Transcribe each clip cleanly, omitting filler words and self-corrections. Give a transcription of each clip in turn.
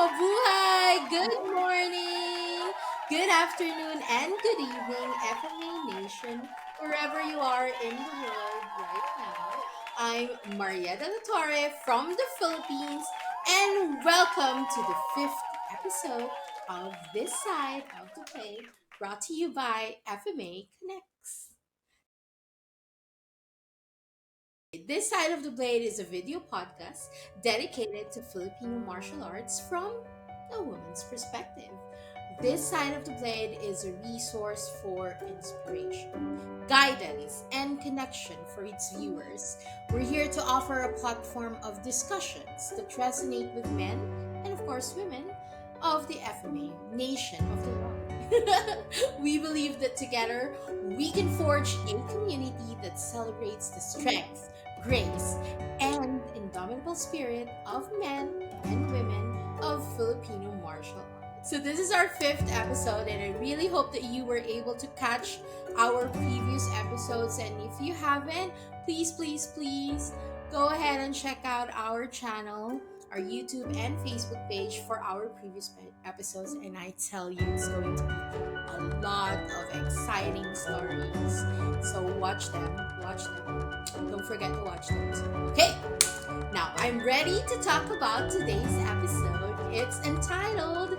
Mabuhay! Good morning, good afternoon, and good evening, FMA Nation, wherever you are in the world right now. I'm Marya Dela Torre from the Philippines, and welcome to the fifth episode of This Side of the Plate, brought to you by FMA Connects. This Side of the Blade is a video podcast dedicated to Filipino martial arts from a woman's perspective. This Side of the Blade is a resource for inspiration, guidance, and connection for its viewers. We're here to offer a platform of discussions that resonate with men and, of course, women of the FMA, Nation of the Law. We believe that together we can forge a community that celebrates the strength, grace, and indomitable spirit of men and women of Filipino martial arts. So this is our fifth episode, and I really hope that you were able to catch our previous episodes. And if you haven't, please go ahead and check out our channel, our YouTube and Facebook page for our previous episodes. And I tell you, it's going to be a lot of exciting stories. So watch them. Don't forget to watch them too. Okay, now I'm ready to talk about today's episode. It's entitled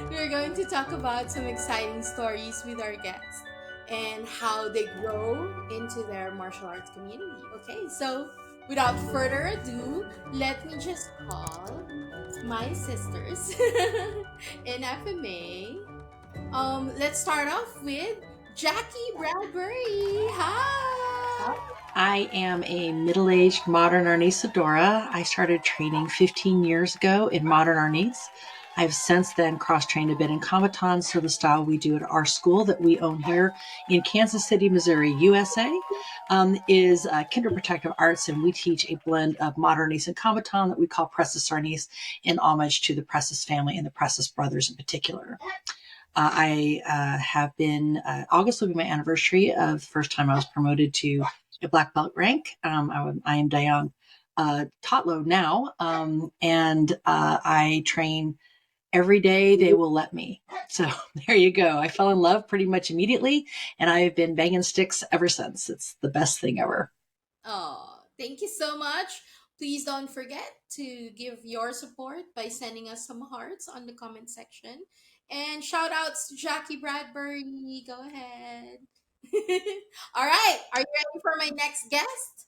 We're going to talk about some exciting stories with our guests and how they grow into their martial arts community. Okay, so without further ado, let me just call my sisters in FMA. Let's start off with Jackie Bradbury. Hi. I am a middle-aged modern arnesadora. I started training 15 years ago in modern arnis. I've since then cross-trained a bit in Komaton, so the style we do at our school that we own here in Kansas City, Missouri, USA, is Kinder Protective Arts, and we teach a blend of modern arnis and Komaton that we call Presses Arnis in homage to the Presses family and the Presses brothers in particular. I have been, August will be my anniversary of the first time I was promoted to a black belt rank. I am Dayang Totlo now, and I train every day they will let me. So there you go. I fell in love pretty much immediately, and I've been banging sticks ever since. It's the best thing ever. Oh, thank you so much. Please don't forget to give your support by sending us some hearts on the comment section. And shout outs to Jackie Bradbury. Go ahead. All right. Are you ready for my next guest?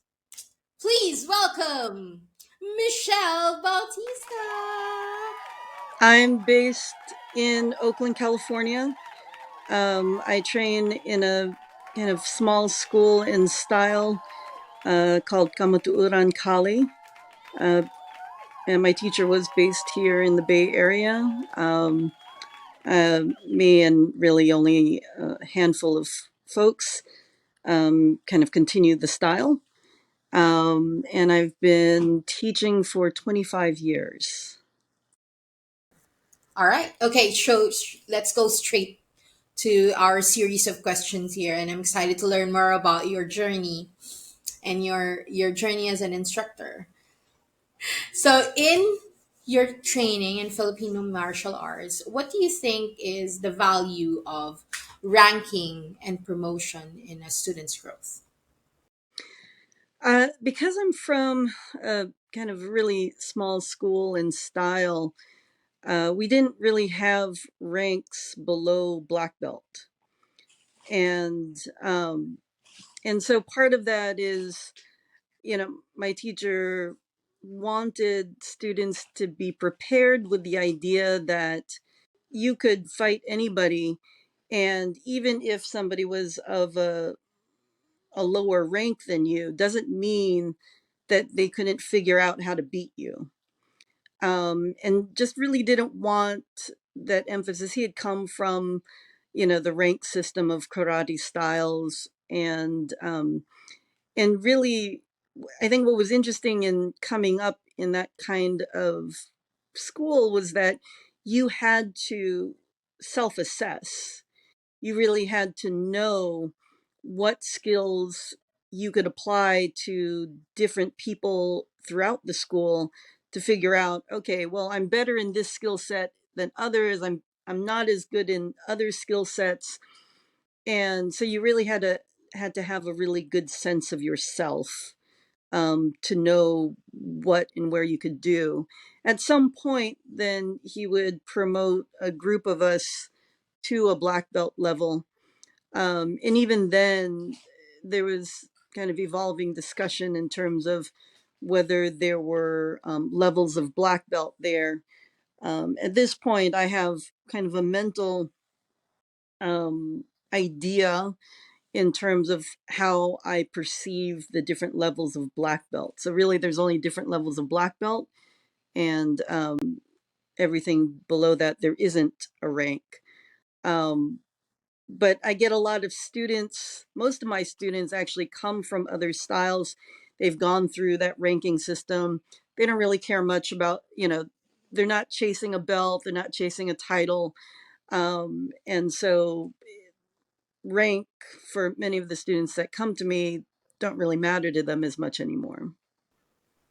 Please welcome Michelle Bautista. I'm based in Oakland, California. I train in a kind of small school in style called Kamatuuran Kali. And my teacher was based here in the Bay Area. Me and really only a handful of folks kind of continued the style. And I've been teaching for 25 years. All right. Okay. So let's go straight to our series of questions here, and I'm excited to learn more about your journey and your journey as an instructor. So, in your training in Filipino martial arts, what do you think is the value of ranking and promotion in a student's growth? Because I'm from a kind of really small school in style, we didn't really have ranks below black belt, and so part of that is, my teacher wanted students to be prepared with the idea that you could fight anybody, and even if somebody was of a lower rank than you, doesn't mean that they couldn't figure out how to beat you. And just really didn't want that emphasis. He had come from, the rank system of karate styles, and really, I think what was interesting in coming up in that kind of school was that you had to self-assess. You really had to know what skills you could apply to different people throughout the school to figure out, okay, well, I'm better in this skill set than others. I'm not as good in other skill sets. And so you really had to have a really good sense of yourself, to know what and where you could do. At some point, then he would promote a group of us to a black belt level. And even then, there was kind of evolving discussion in terms of whether there were levels of black belt there. At this point, I have kind of a mental idea in terms of how I perceive the different levels of black belt. So really, there's only different levels of black belt, and everything below that, there isn't a rank. Um, but I get a lot of students. Most of my students actually come from other styles. They've gone through that ranking system. They don't really care much about, they're not chasing a belt, they're not chasing a title. And so rank, for many of the students that come to me, don't really matter to them as much anymore.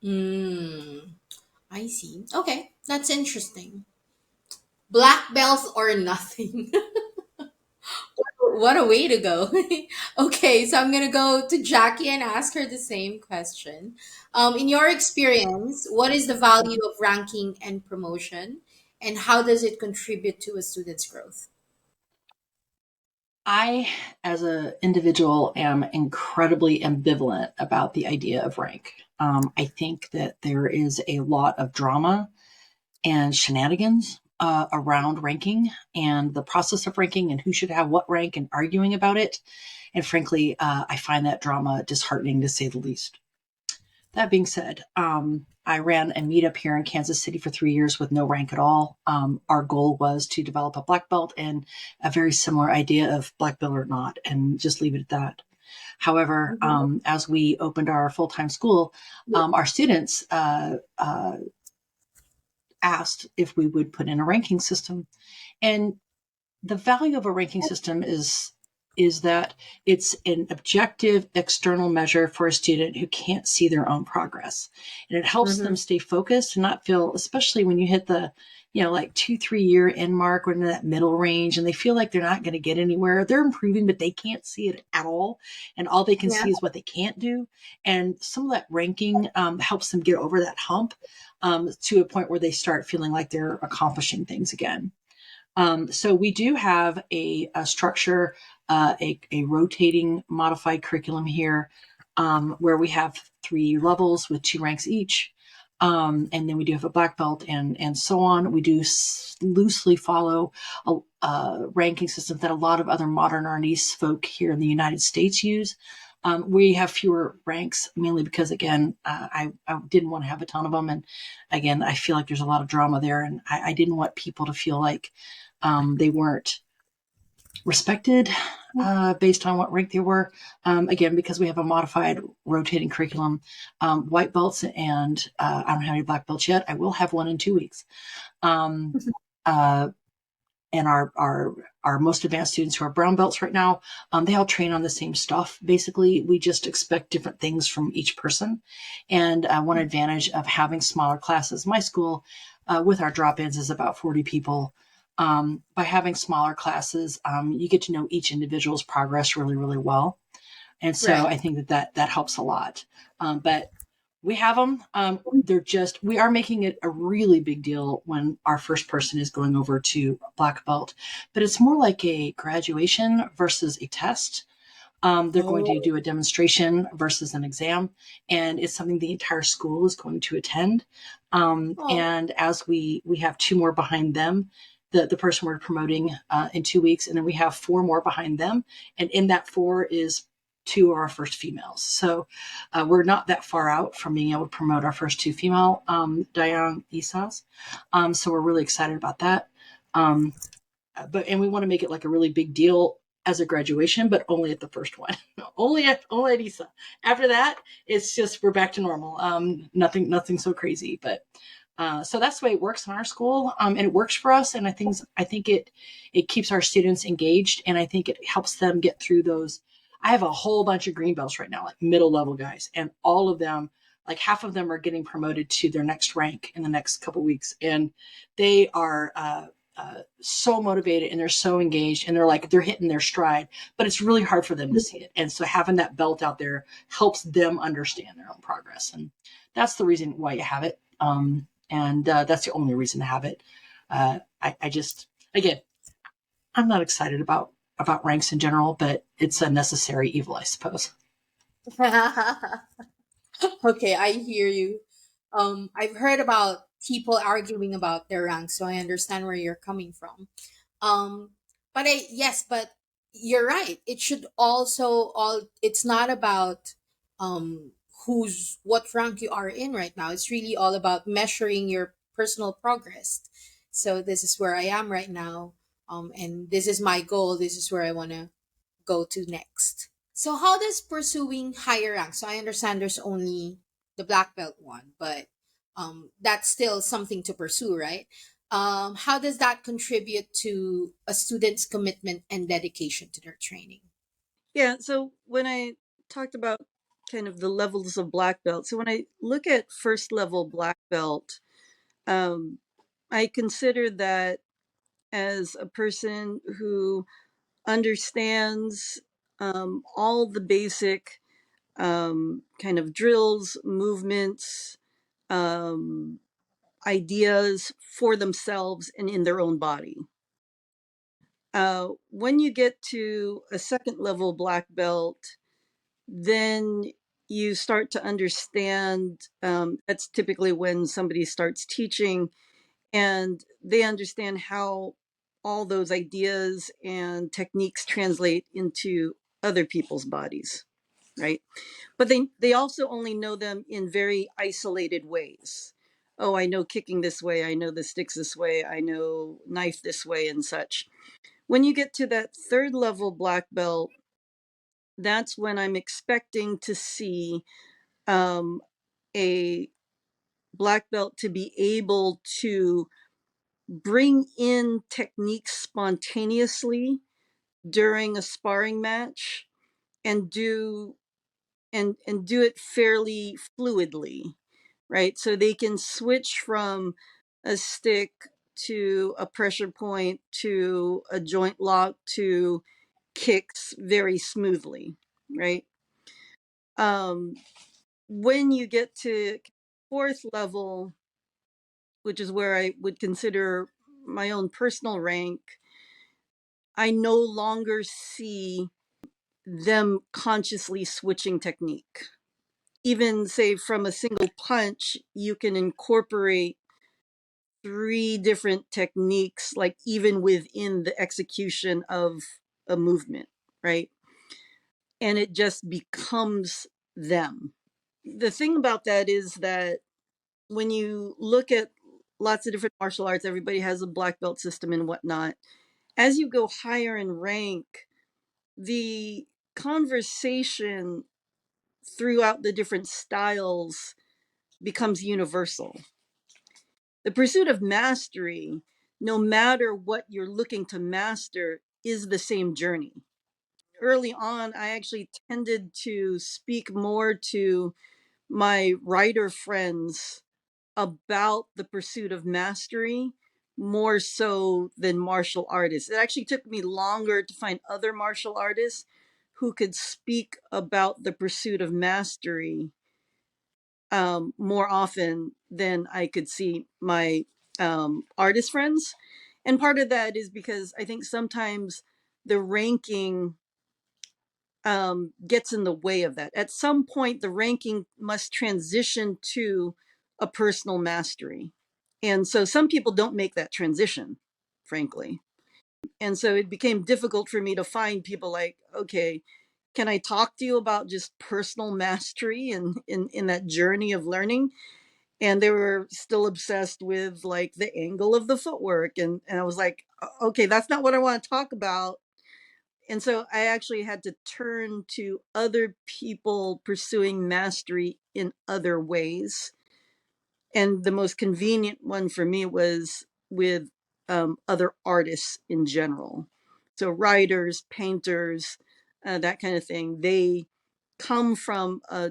Mm, I see. Okay, that's interesting. Black belts or nothing. What a way to go. Okay, so I'm gonna go to Jackie and ask her the same question. In your experience, what is the value of ranking and promotion, and how does it contribute to a student's growth? I, as an individual, am incredibly ambivalent about the idea of rank. I think that there is a lot of drama and shenanigans around ranking and the process of ranking and who should have what rank and arguing about it. And frankly, I find that drama disheartening to say the least. That being said, I ran a meetup here in Kansas City for 3 years with no rank at all. Our goal was to develop a black belt and a very similar idea of black belt or not, and just leave it at that. However, as we opened our full time school, our students asked if we would put in a ranking system. And the value of a ranking system is that it's an objective external measure for a student who can't see their own progress, and it helps Mm-hmm. them stay focused and not feel, especially when you hit the like 2-3 year end mark or in that middle range and they feel like they're not going to get anywhere. They're improving but they can't see it at all, and all they can Yeah. see is what they can't do. And some of that ranking helps them get over that hump, to a point where they start feeling like they're accomplishing things again. So we do have a structure, a rotating modified curriculum here, where we have 3 levels with 2 ranks each. And then we do have a black belt and so on. We do loosely follow a ranking system that a lot of other modern Arnis folk here in the United States use. We have fewer ranks, mainly because, again, I didn't want to have a ton of them. And again, I feel like there's a lot of drama there. And I didn't want people to feel like they weren't respected based on what rank they were. Again, because we have a modified rotating curriculum, white belts, and I don't have any black belts yet. I will have one in 2 weeks. Um, uh, and our most advanced students who are brown belts right now, they all train on the same stuff. Basically, we just expect different things from each person. And one advantage of having smaller classes, my school with our drop-ins is about 40 people. By having smaller classes, you get to know each individual's progress really, really well. And so Right. I think that helps a lot. But we have them. We are making it a really big deal when our first person is going over to black belt, but it's more like a graduation versus a test. They're going to Oh. do a demonstration versus an exam, and it's something the entire school is going to attend. Oh. And as we have 2 more behind them, the person we're promoting in 2 weeks, and then we have 4 more behind them, and in that 4 is 2 of our first females. So we're not that far out from being able to promote our first 2 female Dayang Isas. So we're really excited about that. Um, and we want to make it like a really big deal as a graduation, but only at the first one. only at ISA. After that, it's just we're back to normal. Nothing so crazy. But so that's the way it works in our school, and it works for us. And I think it keeps our students engaged, and I think it helps them get through those I have a whole bunch of green belts right now, like middle level guys, and all of them, like half of them are getting promoted to their next rank in the next couple weeks, and they are so motivated and they're so engaged and they're hitting their stride, but it's really hard for them to see it. And so having that belt out there helps them understand their own progress, and that's the reason why you have it. And that's the only reason to have it. I just, again, I'm not excited about ranks in general, but it's a necessary evil, I suppose. Okay, I hear you. I've heard about people arguing about their rank, so I understand where you're coming from. Um, but you're right. It should also all. It's not about um who's what rank you are in right now. It's really all about measuring your personal progress. So this is where I am right now. And this is my goal. This is where I want to go to next. So how does pursuing higher rank? So I understand there's only the black belt one, but that's still something to pursue, right? How does that contribute to a student's commitment and dedication to their training? Yeah, so when I talked about kind of the levels of black belt, so when I look at first level black belt, um, I consider that as a person who understands all the basic kind of drills, movements, um, ideas for themselves and in their own body. When you get to a second level black belt, then you start to understand. That's typically when somebody starts teaching and they understand how all those ideas and techniques translate into other people's bodies, right? But they also only know them in very isolated ways. Oh, I know kicking this way, I know the sticks this way, I know knife this way and such. When you get to that third level black belt, that's when I'm expecting to see um, a black belt to be able to bring in techniques spontaneously during a sparring match and do it fairly fluidly, right? So they can switch from a stick to a pressure point to a joint lock to kicks very smoothly, right? Um, when you get to fourth level, which is where I would consider my own personal rank, I no longer see them consciously switching technique. Even say from a single punch, you can incorporate three different techniques, like even within the execution of a movement, right? And it just becomes them. The thing about that is that when you look at lots of different martial arts, everybody has a black belt system and whatnot. As you go higher in rank, the conversation throughout the different styles becomes universal. The pursuit of mastery, no matter what you're looking to master, is the same journey. Early on, I actually tended to speak more to my writer friends about the pursuit of mastery more so than martial artists. It actually took me longer to find other martial artists who could speak about the pursuit of mastery more often than I could see my artist friends. And part of that is because I think sometimes the ranking gets in the way of that. At some point, the ranking must transition to a personal mastery. And so some people don't make that transition, frankly. And so it became difficult for me to find people like, okay, can I talk to you about just personal mastery and in that journey of learning? And they were still obsessed with like the angle of the footwork. And I was like, okay, that's not what I want to talk about. And so I actually had to turn to other people pursuing mastery in other ways. And the most convenient one for me was with other artists in general. So writers, painters, that kind of thing. They come from a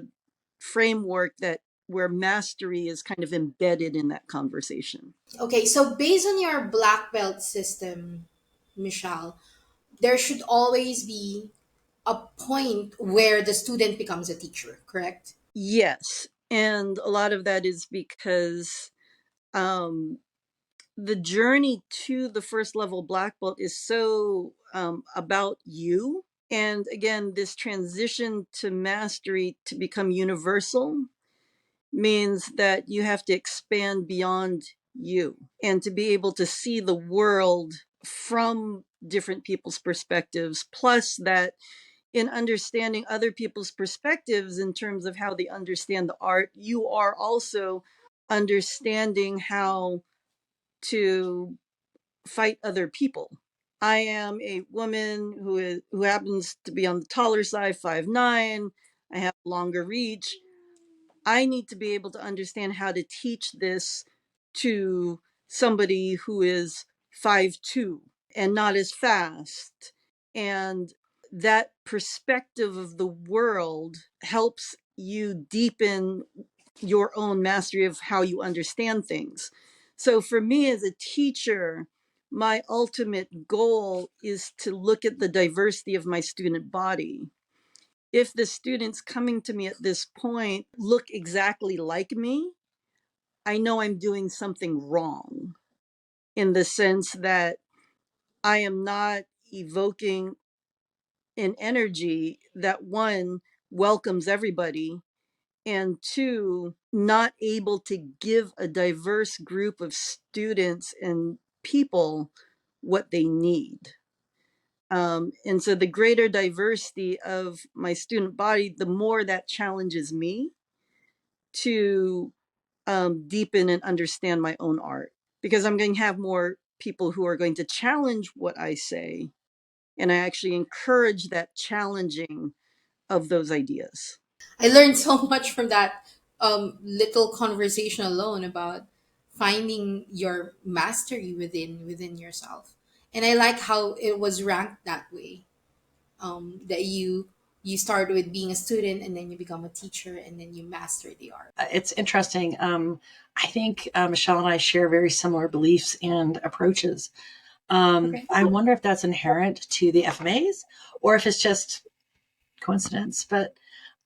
framework that where mastery is kind of embedded in that conversation. Okay, so based on your black belt system, Michelle, there should always be a point where the student becomes a teacher, correct? Yes, and a lot of that is because um, the journey to the first level black belt is so about you. And again, this transition to mastery to become universal means that you have to expand beyond you and to be able to see the world from different people's perspectives, plus that in understanding other people's perspectives in terms of how they understand the art, you are also understanding how to fight other people. I am a woman who happens to be on the taller side, 5'9". I have longer reach. I need to be able to understand how to teach this to somebody who is 5'2" and not as fast. And that perspective of the world helps you deepen your own mastery of how you understand things. So for me as a teacher, my ultimate goal is to look at the diversity of my student body. If the students coming to me at this point look exactly like me, I know I'm doing something wrong, in the sense that I am not evoking an energy that, one, welcomes everybody, and two, not able to give a diverse group of students and people what they need. And so the greater diversity of my student body, the more that challenges me to deepen and understand my own art, because I'm going to have more people who are going to challenge what I say. And I actually encourage that challenging of those ideas. I learned so much from that little conversation alone about finding your mastery within yourself. And I like how it was ranked that way. That you start with being a student and then you become a teacher and then you master the art. It's interesting. I think Michelle and I share very similar beliefs and approaches. Okay. I wonder if that's inherent to the FMAs or if it's just coincidence. But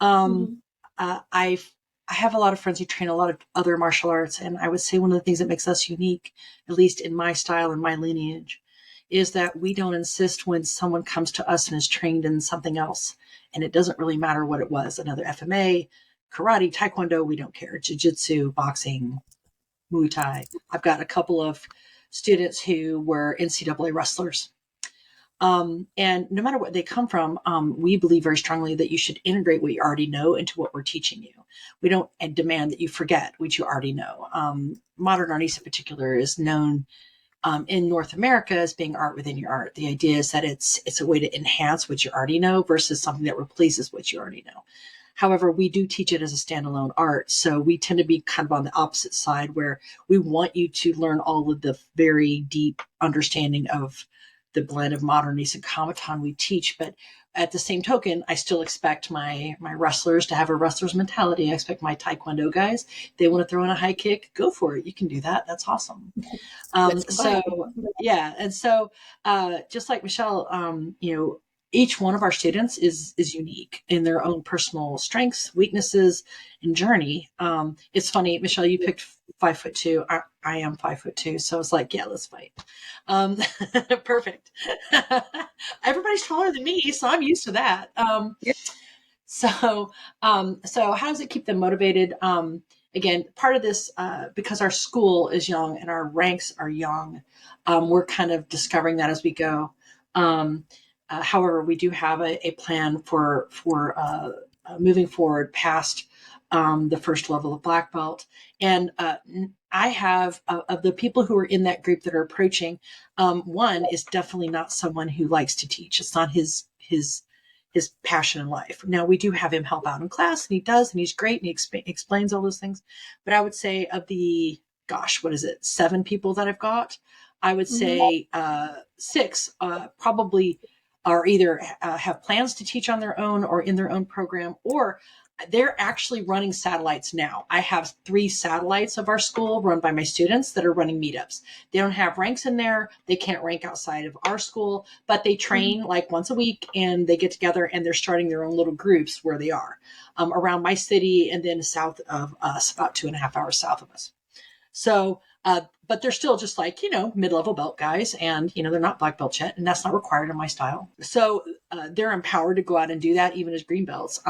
um, Mm-hmm. I've I have a lot of friends who train a lot of other martial arts, and I would say one of the things that makes us unique, at least in my style and my lineage, is that we don't insist when someone comes to us and is trained in something else, and it doesn't really matter what it was, another FMA, karate, taekwondo, we don't care, jiu-jitsu, boxing, Muay Thai. I've got a couple of students who were NCAA wrestlers. And no matter what they come from, we believe very strongly that you should integrate what you already know into what we're teaching you. We don't demand that you forget what you already know. Modern artist in particular is known in North America as being art within your art. The idea is that it's a way to enhance what you already know versus something that replaces what you already know. However, we do teach it as a standalone art. So we tend to be kind of on the opposite side where we want you to learn all of the very deep understanding of the blend of modern and Comiton we teach. But at the same token, I still expect my wrestlers to have a wrestler's mentality. I expect my Taekwondo guys, they want to throw in a high kick, go for it. You can do that. That's awesome. Let's So combine. yeah, and so just like Michelle, each one of our students is unique in their own personal strengths, weaknesses, and journey. It's funny, Michelle, you picked 5'2". I am 5'2", so it's like, yeah, let's fight. Um, Perfect. Everybody's taller than me, so I'm used to that. Yeah. So, so how does it keep them motivated? Again, part of this, because our school is young and our ranks are young, we're kind of discovering that as we go. However, we do have a plan for moving forward past the first level of black belt. And I have of the people who are in that group that are approaching. One is definitely not someone who likes to teach. It's not his passion in life. Now we do have him help out in class, and he does, and he's great, and he explains all those things. But I would say of the gosh, what is it, 7 people that I've got, I would Mm-hmm. say 6 probably are either have plans to teach on their own or in their own program, or they're actually running satellites now. I have 3 satellites of our school run by my students that are running meetups. They don't have ranks in there. They can't rank outside of our school, but they Mhm. train like once a week and they get together and they're starting their own little groups where they are around my city and then south of us, about 2.5 hours south of us. So, but they're still just like, mid-level belt guys and, they're not black belt yet and that's not required in my style. So they're empowered to go out and do that even as green belts.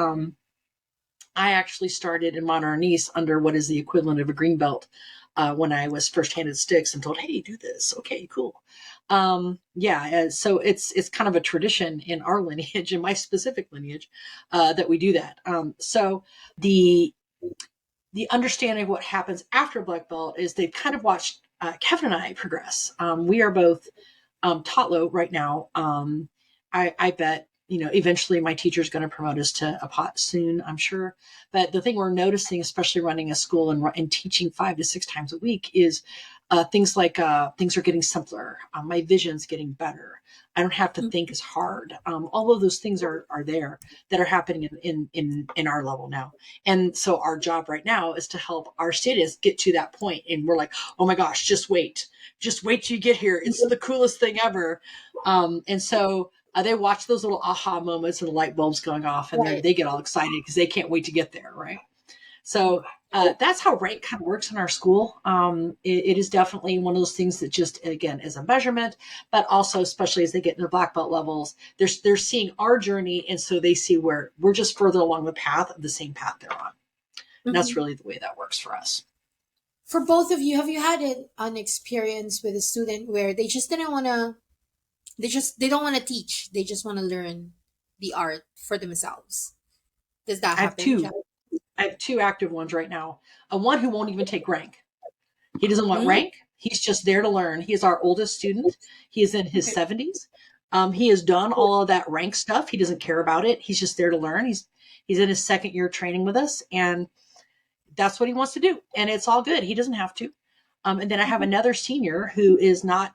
I actually started in Modern Nice under what is the equivalent of a green belt when I was first handed sticks and told, "Hey, do this." Okay, cool. Yeah, so it's kind of a tradition in our lineage, in my specific lineage, that we do that. So the the understanding of what happens after black belt is they've kind of watched Kevin and I progress. We are both taught low right now. I bet eventually my teacher's going to promote us to a pot soon, I'm sure. But the thing we're noticing, especially running a school and teaching 5 to 6 times a week, is things like things are getting simpler. My vision's getting better. I don't have to think as hard. All of those things are there that are happening in our level now. And so our job right now is to help our students get to that point. And we're like, oh my gosh, just wait till you get here. It's the coolest thing ever. And so they watch those little aha moments and the light bulbs going off, and then Right. they get all excited because they can't wait to get there, right? So that's how rank kind of works in our school. It is definitely one of those things that just, again, is a measurement, but also, especially as they get into black belt levels, they're seeing our journey, and so they see where we're just further along the path of the same path they're on. And that's Mhm. really the way that works for us. For both of you, have you had an experience with a student where they just didn't want to, they don't want to teach, they just want to learn the art for themselves? Does that I have happen, two. Jack? I have 2 active ones right now. One who won't even take rank. He doesn't want Mm, rank. He's just there to learn. He is our oldest student. He is in his okay. 70s. He has done all of that rank stuff. He doesn't care about it. He's just there to learn. He's in his second year training with us, and that's what he wants to do. And it's all good. He doesn't have to. And then I have another senior who is not,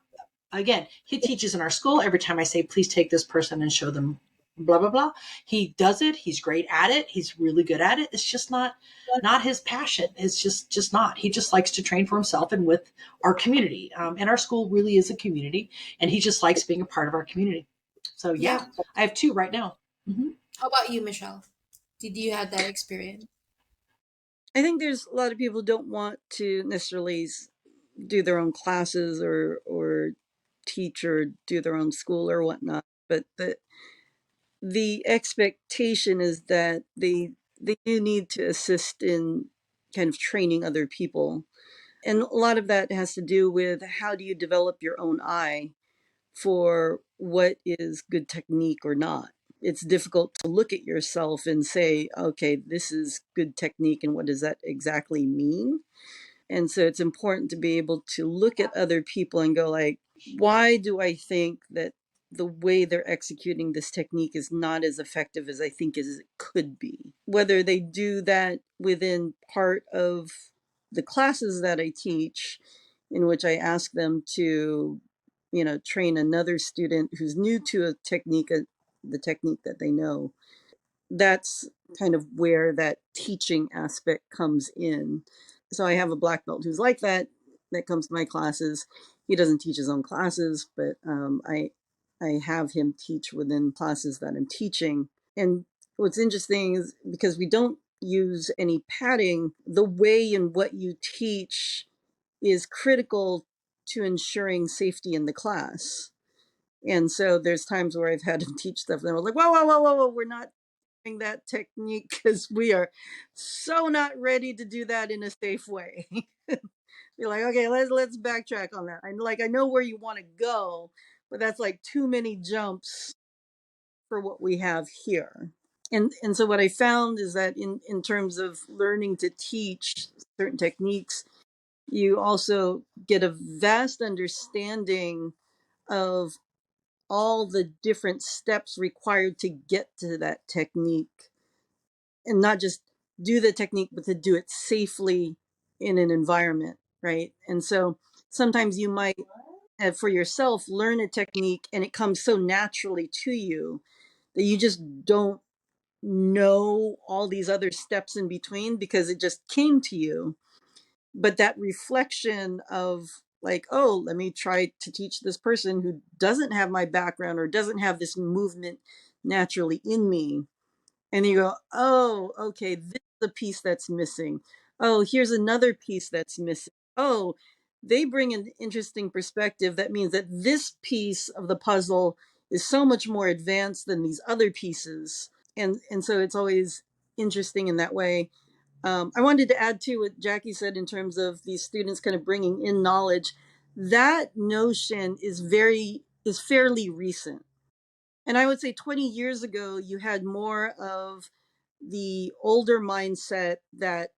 again, he teaches in our school. Every time I say, please take this person and show them blah, blah, blah, he does it. He's great at it. He's really good at it. It's just not his passion. It's just not. He just likes to train for himself and with our community. And our school really is a community, and he just likes being a part of our community. So Yeah. yeah, I have 2 right now. Mm-hmm. How about you, Michelle? Did you have that experience? I think there's a lot of people who don't want to necessarily do their own classes or teach or do their own school or whatnot, but the expectation is that they do need to assist in kind of training other people. And a lot of that has to do with how do you develop your own eye for what is good technique or not. It's difficult to look at yourself and say, okay, this is good technique, and what does that exactly mean? And so it's important to be able to look at other people and go like, why do I think that the way they're executing this technique is not as effective as I think as it could be? Whether they do that within part of the classes that I teach, in which I ask them to, train another student who's new to a technique, the technique that they know. That's kind of where that teaching aspect comes in. So I have a black belt who's like that comes to my classes. He doesn't teach his own classes, but I have him teach within classes that I'm teaching. And what's interesting is because we don't use any padding, the way in what you teach is critical to ensuring safety in the class. And so there's times where I've had him teach stuff and I was like, whoa, whoa, whoa, whoa, whoa, we're not doing that technique because we are so not ready to do that in a safe way. You're like, okay, let's backtrack on that. I know where you want to go, but that's like too many jumps for what we have here. And so what I found is that in terms of learning to teach certain techniques, you also get a vast understanding of all the different steps required to get to that technique, and not just do the technique, but to do it safely in an environment, right? And so sometimes you might for yourself, learn a technique and it comes so naturally to you that you just don't know all these other steps in between because it just came to you. But that reflection of like, oh, let me try to teach this person who doesn't have my background or doesn't have this movement naturally in me, and you go, oh, okay, this is the piece that's missing. Oh, here's another piece that's missing. Oh, they bring an interesting perspective. That means that this piece of the puzzle is so much more advanced than these other pieces. And so it's always interesting in that way. I wanted to add to what Jackie said in terms of these students kind of bringing in knowledge. That notion is fairly recent, and I would say 20 years ago, you had more of the older mindset that,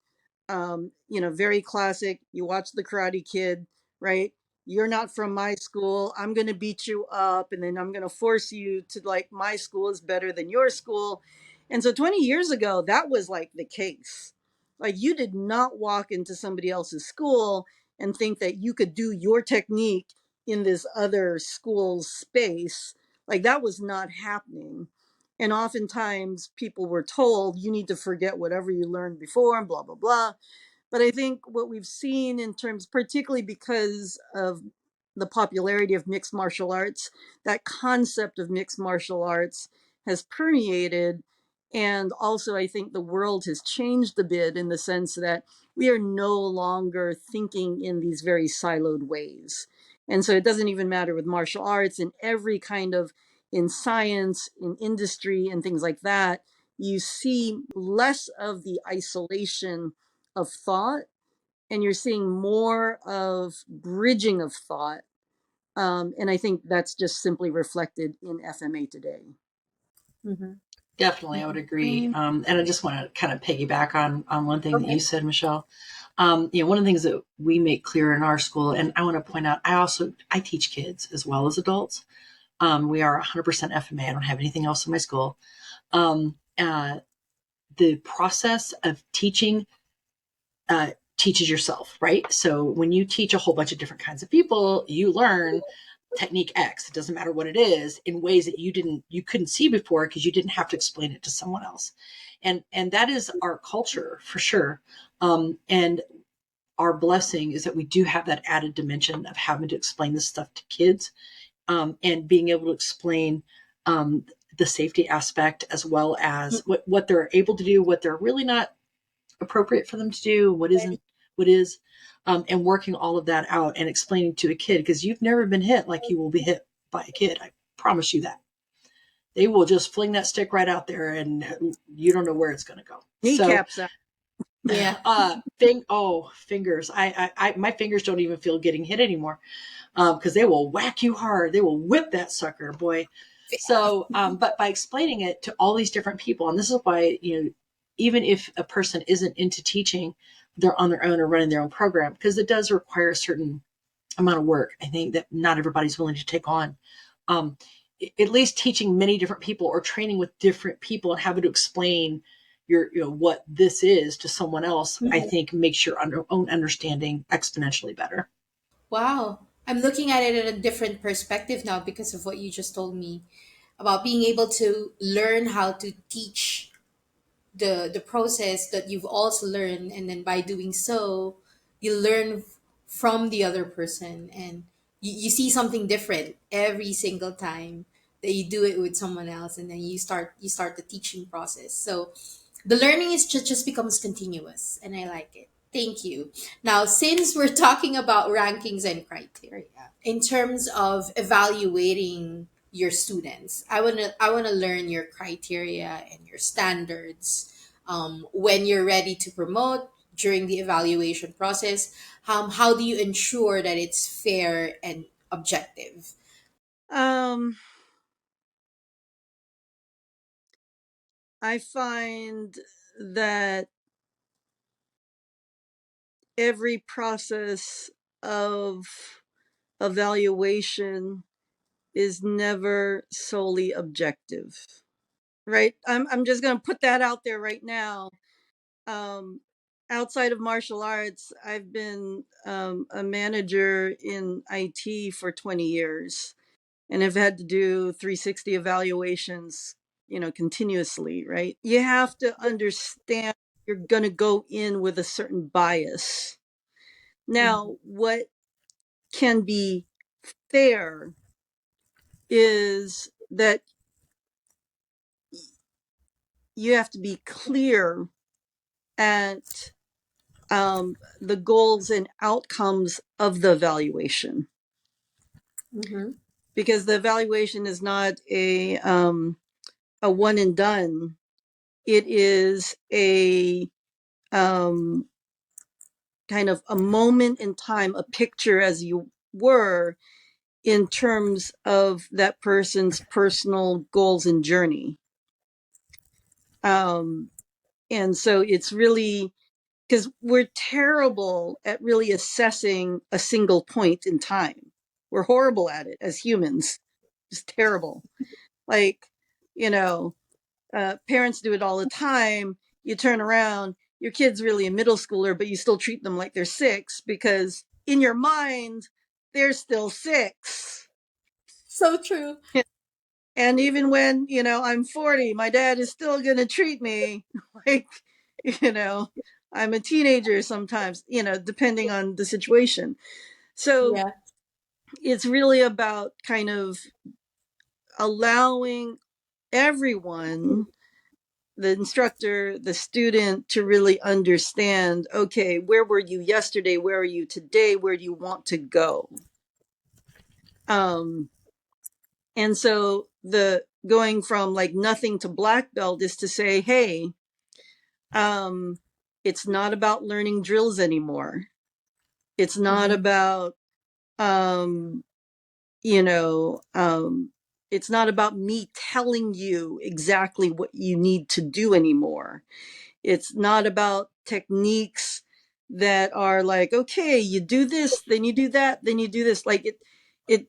very classic. You watch The Karate Kid, right? You're not from my school. I'm going to beat you up, and then I'm going to force you to like, my school is better than your school. And so 20 years ago, that was like the case. Like, you did not walk into somebody else's school and think that you could do your technique in this other school's space. Like, that was not happening. And oftentimes people were told, you need to forget whatever you learned before and blah, blah, blah. But I think what we've seen in terms, particularly because of the popularity of mixed martial arts, that concept of mixed martial arts has permeated. And also, I think the world has changed a bit in the sense that we are no longer thinking in these very siloed ways. And so it doesn't even matter with martial arts, in every kind of, in science, in industry, and things like that, you see less of the isolation of thought, and you're seeing more of bridging of thought. And I think that's just simply reflected in FMA today. Mm-hmm. Definitely, I would agree. And I just want to kind of piggyback on one thing that you said, Michelle. One of the things that we make clear in our school, and I want to point out, I teach kids as well as adults. We are 100% FMA. I don't have anything else in my school. The process of teaching teaches yourself, right? So when you teach a whole bunch of different kinds of people, you learn technique X. It doesn't matter what it is, in ways that you couldn't see before because you didn't have to explain it to someone else. And that is our culture for sure. And our blessing is that we do have that added dimension of having to explain this stuff to kids, and being able to explain the safety aspect, as well as what they're able to do, what they're really not appropriate for them to do, what isn't, what is, and working all of that out and explaining to a kid, because you've never been hit like you will be hit by a kid. I promise you that. They will just fling that stick right out there and you don't know where it's going to go. Kneecaps out. Yeah. Fingers. My fingers don't even feel getting hit anymore, because they will whack you hard. They will whip that sucker, boy. So, but by explaining it to all these different people, and this is why, even if a person isn't into teaching, they're on their own or running their own program, because it does require a certain amount of work, I think, that not everybody's willing to take on. At least teaching many different people or training with different people and having to explain what this is to someone else, I think makes your own understanding exponentially better. Wow. I'm looking at it in a different perspective now because of what you just told me about being able to learn how to teach the process that you've also learned, and then by doing so you learn from the other person, and you see something different every single time that you do it with someone else, and then you start the teaching process. So the learning is just becomes continuous, and I like it. Thank you. Now, since we're talking about rankings and criteria in terms of evaluating your students, I want to learn your criteria and your standards, when you're ready to promote during the evaluation process. How do you ensure that it's fair and objective? Um, I find that every process of evaluation is never solely objective, right? I'm just going to put that out there right now. Um, outside of martial arts, I've been a manager in IT for 20 years and have had to do 360 evaluations, continuously, right? You have to understand you're going to go in with a certain bias. Mhm. Now, what can be fair is that you have to be clear at the goals and outcomes of the evaluation, Mhm. because the evaluation is not a one and done. It is a um, kind of a moment in time, a picture as you were in terms of that person's personal goals and journey. Um, and so it's really because we're terrible at really assessing a single point in time. We're horrible at it as humans, just terrible. Like, you know, parents do it all the time. You turn around, your kid's really a middle schooler, but you still treat them like they're six because in your mind, they're still six. So true. And even when, I'm 40, my dad is still going to treat me like, you know, I'm a teenager sometimes, depending on the situation. So Yeah. it's really about kind of allowing everyone, the instructor, the student, to really understand, okay, where were you yesterday? Where are you today? Where do you want to go? Um, and so the going from like nothing to black belt is to say, hey, um, it's not about learning drills anymore. It's not Mhm. about, um, you know, um, it's not about me telling you exactly what you need to do anymore. It's not about techniques that are like, okay, you do this, then you do that, then you do this. Like it,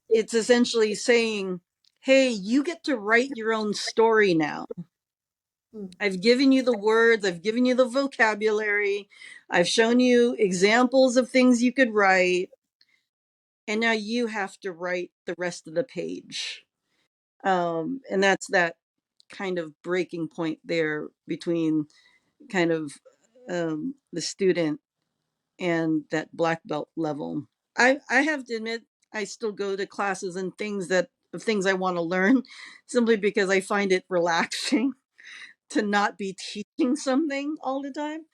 it's essentially saying, hey, you get to write your own story now. Mm. I've given you the words, I've given you the vocabulary, I've shown you examples of things you could write, and now you have to write the rest of the page. And that's that kind of breaking point there between kind of the student and that black belt level. I have to admit, I still go to classes and things I want to learn simply because I find it relaxing to not be teaching something all the time.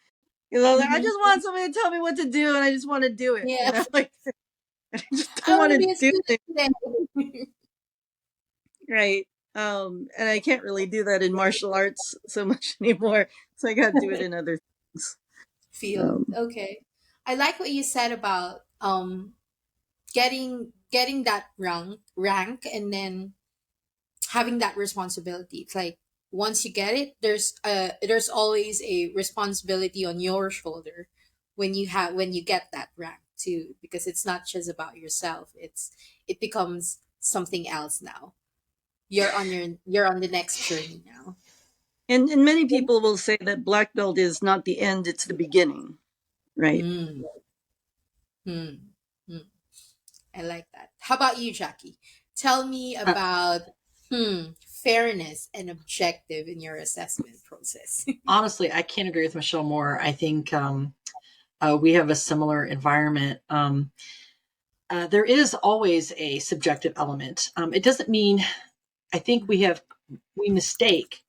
I Mhm. just want somebody to tell me what to do and I just want to do it, Yeah. like I just I don't want want to to be a do student it, today. right. And I can't really do that in martial arts so much anymore. So I got to do it in other things. Field. Um, Okay. I like what you said about getting that rank and then having that responsibility. It's like once you get it, there's always a responsibility on your shoulder when you get that rank too, because it's not just about yourself. It becomes something else now. You're on the next journey now. and many people will say that black belt is not the end, it's the beginning, right? Mm, mm, mm. I like that. How about you, Jackie? Tell me Uh, about fairness and objective in your assessment process. Honestly, I can't agree with Michelle more. I think we have a similar environment. There is always a subjective element. It doesn't mean, I think we mistake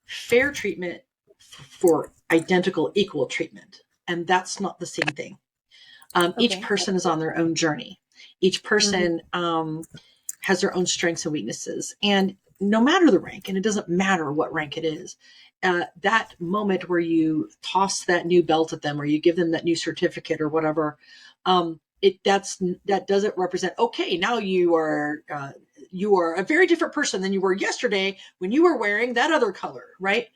fair treatment for identical equal treatment. And that's not the same thing. Each Okay. person is on their own journey. Each Mm-hmm. person has their own strengths and weaknesses. And no matter the rank, and it doesn't matter what rank it is, that moment where you toss that new belt at them or you give them that new certificate or whatever, that doesn't represent, okay, now you are a very different person than you were yesterday when you were wearing that other color, right?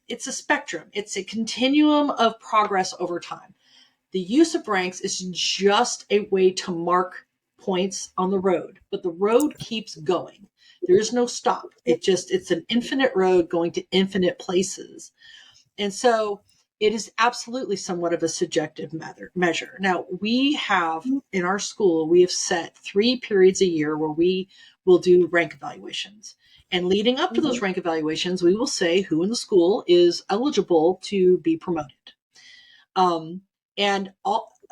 It's a spectrum. It's a continuum of progress over time. The use of ranks is just a way to mark points on the road, but the road keeps going. There is no stop. It's an infinite road going to infinite places. And so it is absolutely somewhat of a subjective measure. Now, we have in our school, we have set 3 periods a year where we will do rank evaluations. And leading up to those rank evaluations, we will say who in the school is eligible to be promoted. And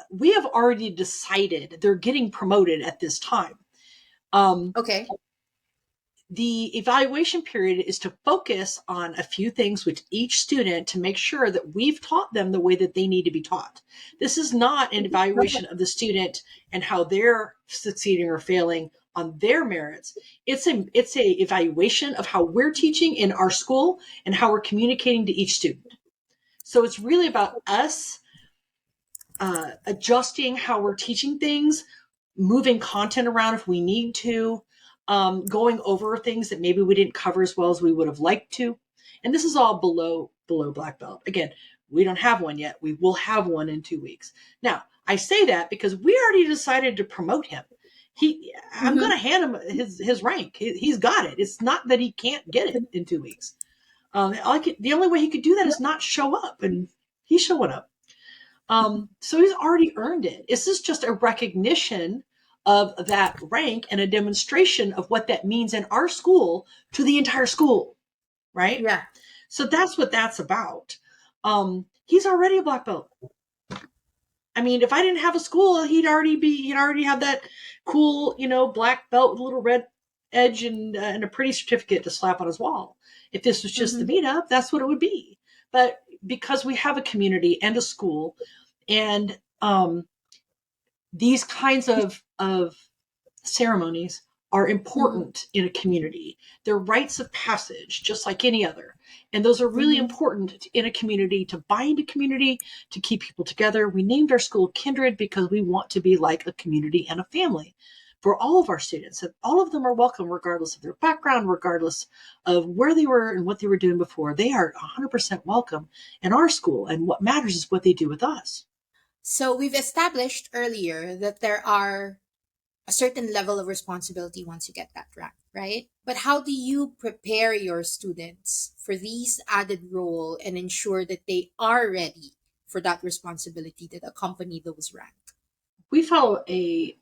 we have already decided they're getting promoted at this time. Okay. The evaluation period is to focus on a few things with each student to make sure that we've taught them the way that they need to be taught. This is not an evaluation of the student and how they're succeeding or failing on their merits. It's a evaluation of how we're teaching in our school and how we're communicating to each student. So it's really about us adjusting how we're teaching things, moving content around if we need to, going over things that maybe we didn't cover as well as we would have liked to. And this is all below black belt. Again, we don't have one yet. We will have one in 2 weeks. Now, I say that because we already decided to promote him. I'm going to hand him his rank. He's got it. It's not that he can't get it in 2 weeks. The only way he could do that is not show up, and he's showing up. So he's already earned it. This is just a recognition of that rank and a demonstration of what that means in our school to the entire school, right? Yeah. So that's what that's about. He's already a black belt. I mean, if I didn't have a school, he'd already have that cool, black belt with a little red edge and a pretty certificate to slap on his wall. If this was just the meetup, that's what it would be. But because we have a community and a school, and these kinds of ceremonies are important in a community. They're rites of passage, just like any other. And those are really important in a community to bind a community, to keep people together. We named our school Kindred because we want to be like a community and a family for all of our students. And all of them are welcome, regardless of their background, regardless of where they were and what they were doing before. They are 100% welcome in our school. And what matters is what they do with us. So we've established earlier that there are a certain level of responsibility once you get that rank, right? But how do you prepare your students for these added role and ensure that they are ready for that responsibility that accompany those rank? We follow a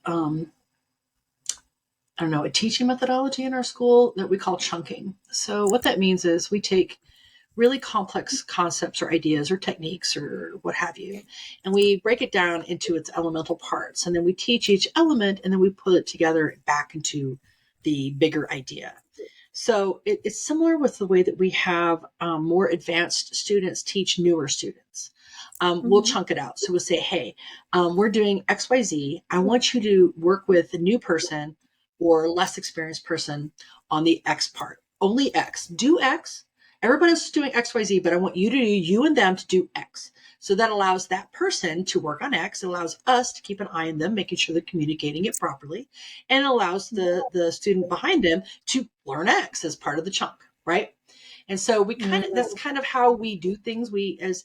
teaching methodology in our school that we call chunking. So what that means is we take really complex concepts or ideas or techniques or what have you, and we break it down into its elemental parts, and then we teach each element, and then we put it together back into the bigger idea. So it's similar with the way that we have more advanced students teach newer students. We'll chunk it out. So we'll say, hey, we're doing XYZ. I want you to work with a new person or less experienced person on the X part. Only X. Do X. Everybody else is doing XYZ, but I want you and them to do X. So that allows that person to work on X. It allows us to keep an eye on them, making sure they're communicating it properly. And it allows the student behind them to learn X as part of the chunk, right? And so that's kind of how we do things.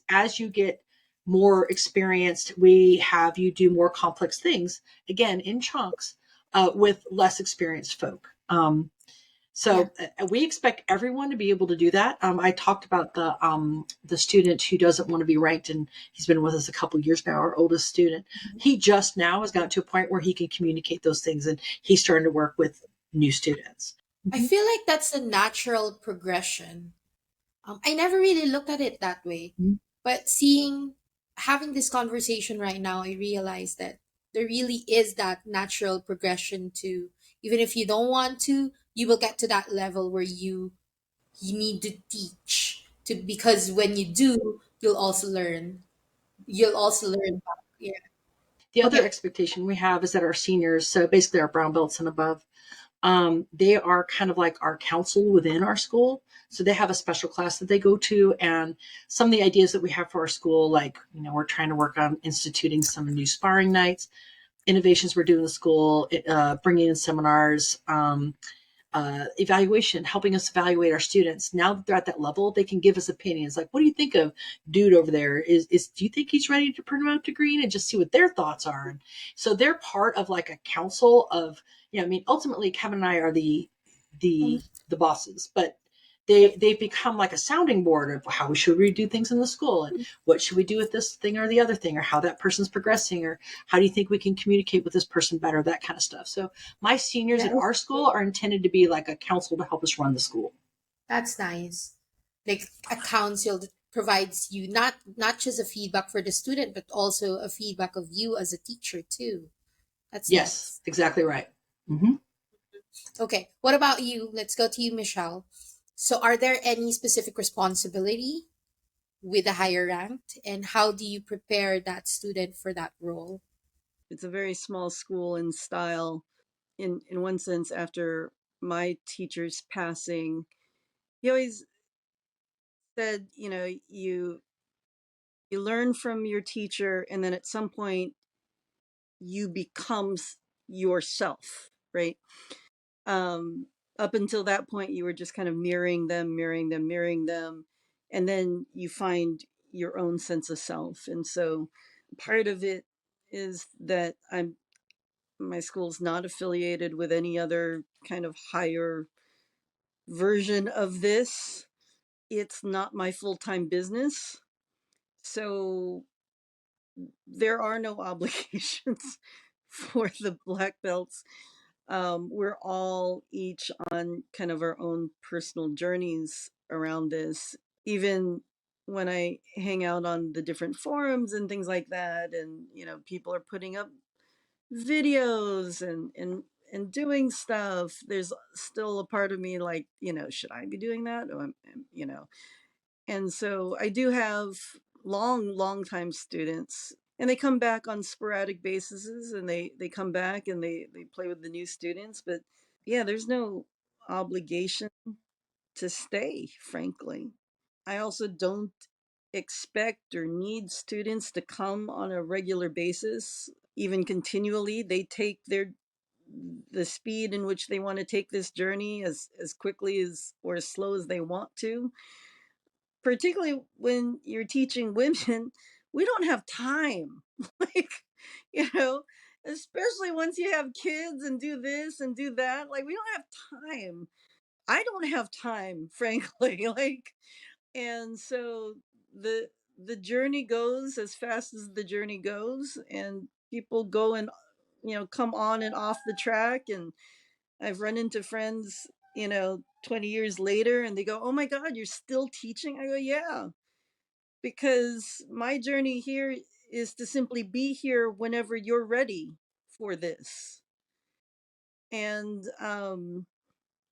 As you get more experienced, we have you do more complex things, again, in chunks, with less experienced folk. So we expect everyone to be able to do that. I talked about the student who doesn't want to be ranked, and he's been with us a couple of years now, our oldest student. He just now has gotten to a point where he can communicate those things, and he's starting to work with new students. I feel like that's a natural progression. I never really looked at it that way, but having this conversation right now, I realize that there really is that natural progression to, even if you don't want to, you will get to that level where you need to teach to, because when you do, you'll also learn. You'll also learn. Yeah. The other expectation we have is that our seniors, so basically our brown belts and above, they are kind of like our council within our school. So they have a special class that they go to, and some of the ideas that we have for our school, like, we're trying to work on instituting some new sparring nights, innovations we're doing in the school, bringing in seminars, evaluation, helping us evaluate our students. Now that they're at that level, they can give us opinions. Like, what do you think of dude over there? Do you think he's ready to promote to green? And just see what their thoughts are. And so they're part of like a council of, ultimately Kevin and I are the bosses, but they've become like a sounding board of how should we do things in the school, and what should we do with this thing or the other thing, or how that person's progressing, or how do you think we can communicate with this person better, that kind of stuff. So my seniors Yeah. at our school are intended to be like a council to help us run the school. That's nice. Like a council that provides you not just a feedback for the student, but also a feedback of you as a teacher too. That's Yes, nice. exactly right. Mm-hmm. Okay, what about you? Let's go to you, Michelle. So, are there any specific responsibility with a higher ranked, and how do you prepare that student for that role? It's a very small school in style. In one sense, after my teacher's passing, he always said, you learn from your teacher, and then at some point you become yourself, right? um Up until that point you were just kind of mirroring them, and then you find your own sense of self. And so part of it is that my school's not affiliated with any other kind of higher version of this. It's not my full-time business, so there are no obligations for the black belts. We're all each on kind of our own personal journeys around this. Even when I hang out on the different forums and things like that, and people are putting up videos and doing stuff, there's still a part of me like, should I be doing that? Or and so I do have long time students, and they come back on sporadic bases, and they come back and they play with the new students. But yeah, there's no obligation to stay, frankly. I also don't expect or need students to come on a regular basis, even continually. They take the speed in which they want to take this journey as quickly as or as slow as they want to. Particularly when you're teaching women, we don't have time. Like, you know, especially once you have kids and do this and do that, like we don't have time. I don't have time, frankly. Like, and so the the journey goes as fast as the journey goes, and people go and come on and off the track. And I've run into friends 20 years later, and they go, "Oh my god, you're still teaching?" I go, "Yeah, because my journey here is to simply be here whenever you're ready for this. And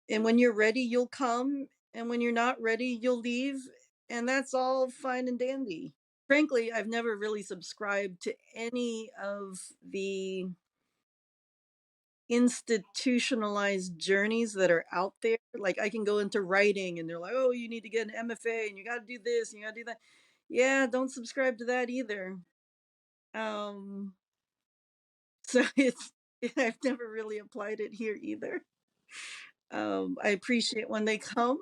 when you're ready, you'll come, and when you're not ready, you'll leave, and that's all fine and dandy." Frankly, I've never really subscribed to any of the institutionalized journeys that are out there. Like, I can go into writing and they're like, "Oh, you need to get an MFA and you got to do this and you got to do that." Yeah, don't subscribe to that either. um so it's I've never really applied it here either. I appreciate when they come,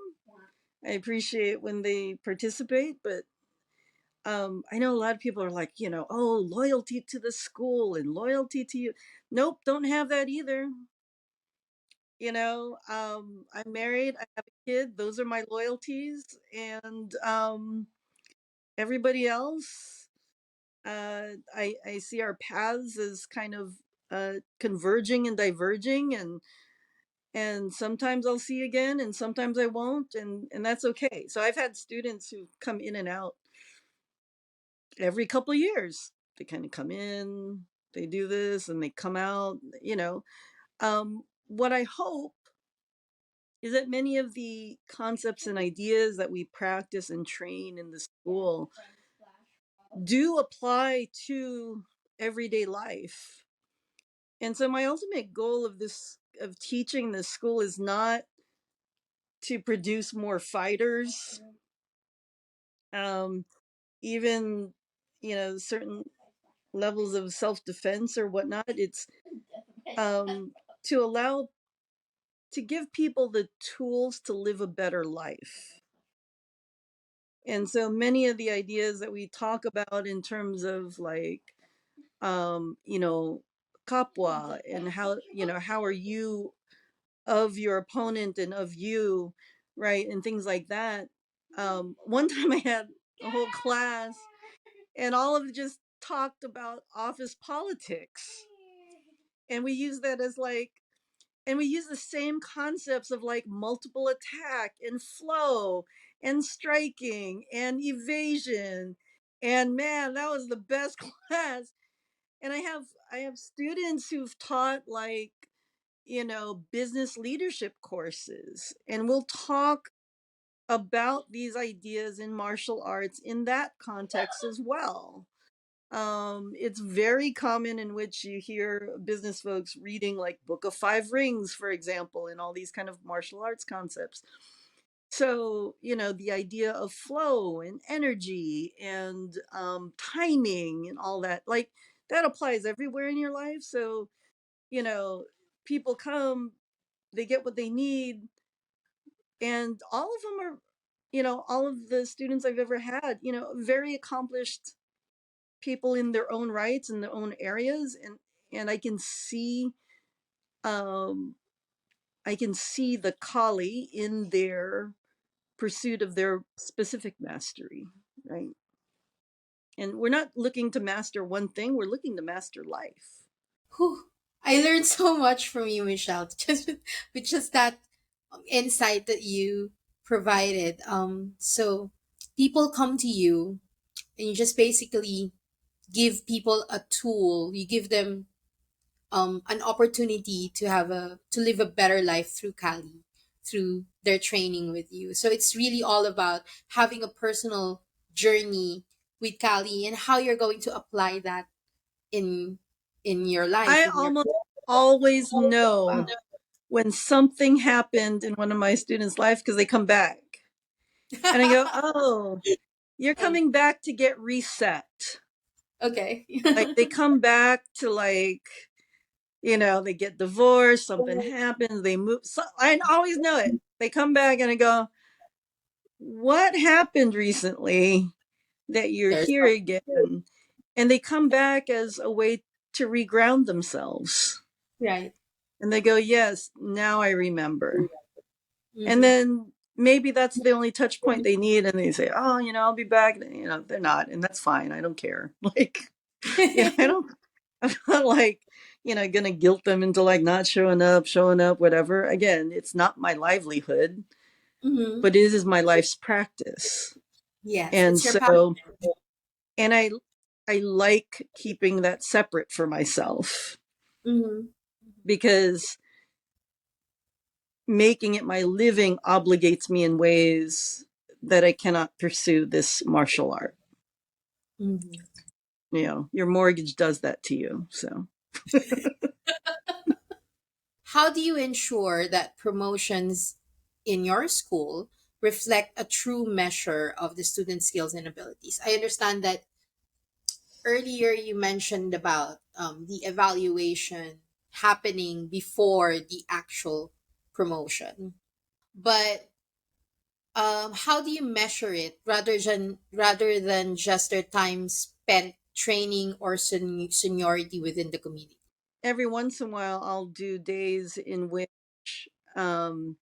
I appreciate when they participate, but I know a lot of people are like, "Oh, loyalty to the school and loyalty to you." Nope, don't have that either. I'm married, I have a kid, those are my loyalties. And everybody else, I see our paths as kind of converging and diverging, and sometimes I'll see again and sometimes I won't, and that's okay. So I've had students who come in and out every couple of years. They kind of come in, they do this, and they come out. What I hope is that many of the concepts and ideas that we practice and train in the school do apply to everyday life. And so my ultimate goal of teaching this school is not to produce more fighters, um, even certain levels of self-defense or whatnot. It's to allow to give people the tools to live a better life. And so many of the ideas that we talk about in terms of like kapwa, and how are you of your opponent and of you, right, and things like that. One time I had a whole class, and all of it just talked about office politics, and we use that as like, and we use the same concepts of like multiple attack and flow and striking and evasion. And man, that was the best class. And I have students who've taught like, business leadership courses, and we'll talk about these ideas in martial arts in that context as well. It's very common in which you hear business folks reading like Book of Five Rings, for example, and all these kind of martial arts concepts. So, the idea of flow and energy and timing and all that, like that applies everywhere in your life. So, you know, people come, they get what they need, and all of them are, all of the students I've ever had, very accomplished people in their own rights in their own areas, and um I can see the Kali in their pursuit of their specific mastery, right? And we're not looking to master one thing, we're looking to master life. Whew. I learned so much from you, Michelle, just that insight that you provided. So people come to you and you just basically give people a tool. You give them an opportunity to live a better life through Kali, through their training with you. So it's really all about having a personal journey with Kali and how you're going to apply that in your life, I in your almost always know when something happened in one of my students' life because they come back. And I go, oh, you're coming back to get reset. Okay. Like they come back to like, they get divorced, something happens, they move. So I always know it. They come back and I go, what happened recently that you're There's here again? And they come back as a way to reground themselves. right. And they go, yes, now I remember. And Mm-hmm. then maybe that's the only touch point they need. And they say, oh, I'll be back. They're not. And that's fine. I don't care. Like, I don't, I'm not like, gonna guilt them into like not showing up, whatever. Again, it's not my livelihood, Mm-hmm. but it is my life's practice. Yes, And it's your passion. so, and I like keeping that separate for myself Mm-hmm. because making it my living obligates me in ways that I cannot pursue this martial art. Mm-hmm. Your mortgage does that to you. So How do you ensure that promotions in your school reflect a true measure of the student's skills and abilities? I understand that earlier you mentioned about the evaluation happening before the actual promotion, but how do you measure it rather than just their time spent training or seniority within the community? every once in a while, I'll do days in which um,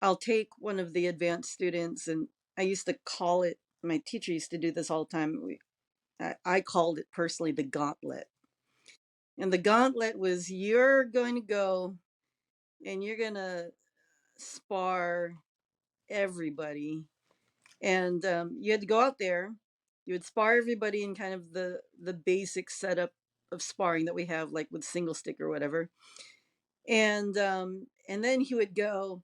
I'll take one of the advanced students, and I used to call it, my teacher used to do this all the time. I called it personally the gauntlet. And the gauntlet was you're going to go and you're going to spar everybody. And you had to go out there, you would spar everybody in kind of the basic setup of sparring that we have, like with single stick or whatever. And then he would go,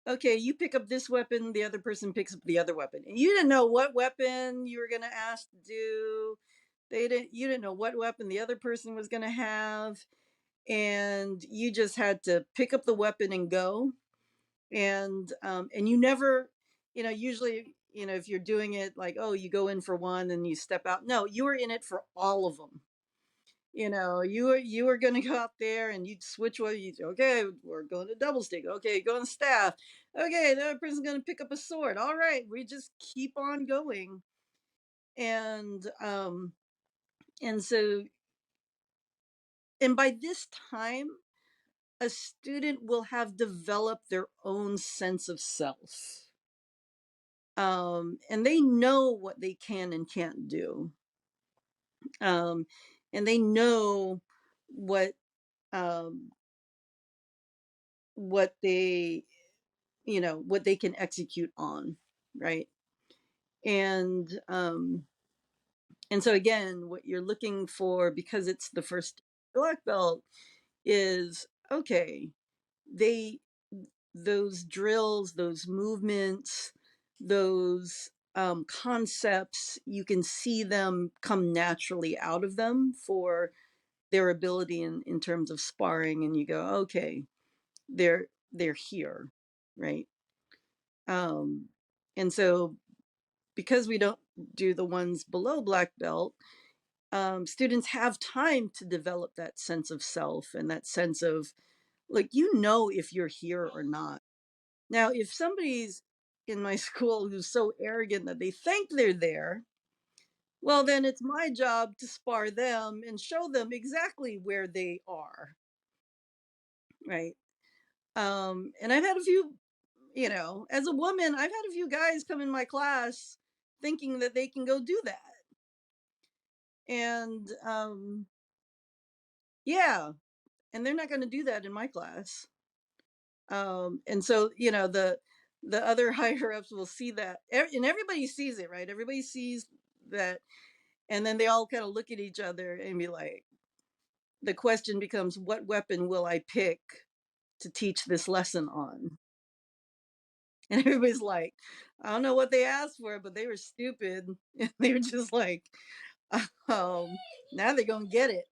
okay, you pick up this weapon, the other person picks up the other weapon. And you didn't know what weapon you were going to ask to do. You didn't know what weapon the other person was going to have. And you just had to pick up the weapon and go. And you never, usually, if you're doing it like, oh, you go in for one and you step out. No, you were in it for all of them. You were going to go out there and you'd switch what you, okay, we're going to double stick, okay, going to staff, okay, the other person's going to pick up a sword, all right, we just keep on going. And so and by this time a student will have developed their own sense of self. And they know what they can and can't do. And they know what um, what they what they can execute on, right? And so again, what you're looking for, because it's the first black belt, is okay. They those drills, those movements, those concepts, you can see them come naturally out of them for their ability in terms of sparring, and you go, okay, they're here, right? And so because we don't do the ones below black belt, students have time to develop that sense of self and that sense of, like, if you're here or not. Now, if somebody's in my school who's so arrogant that they think they're there, well, then it's my job to spar them and show them exactly where they are, right? And I've had a few, as a woman, I've had a few guys come in my class thinking that they can go do that. And yeah, and they're not going to do that in my class. And so, the other higher ups will see that, and everybody sees it, right? Everybody sees that. And then they all kind of look at each other and be like, the question becomes, what weapon will I pick to teach this lesson on? And everybody's like, I don't know what they asked for, but they were stupid. And they were just like, now they're going to get it.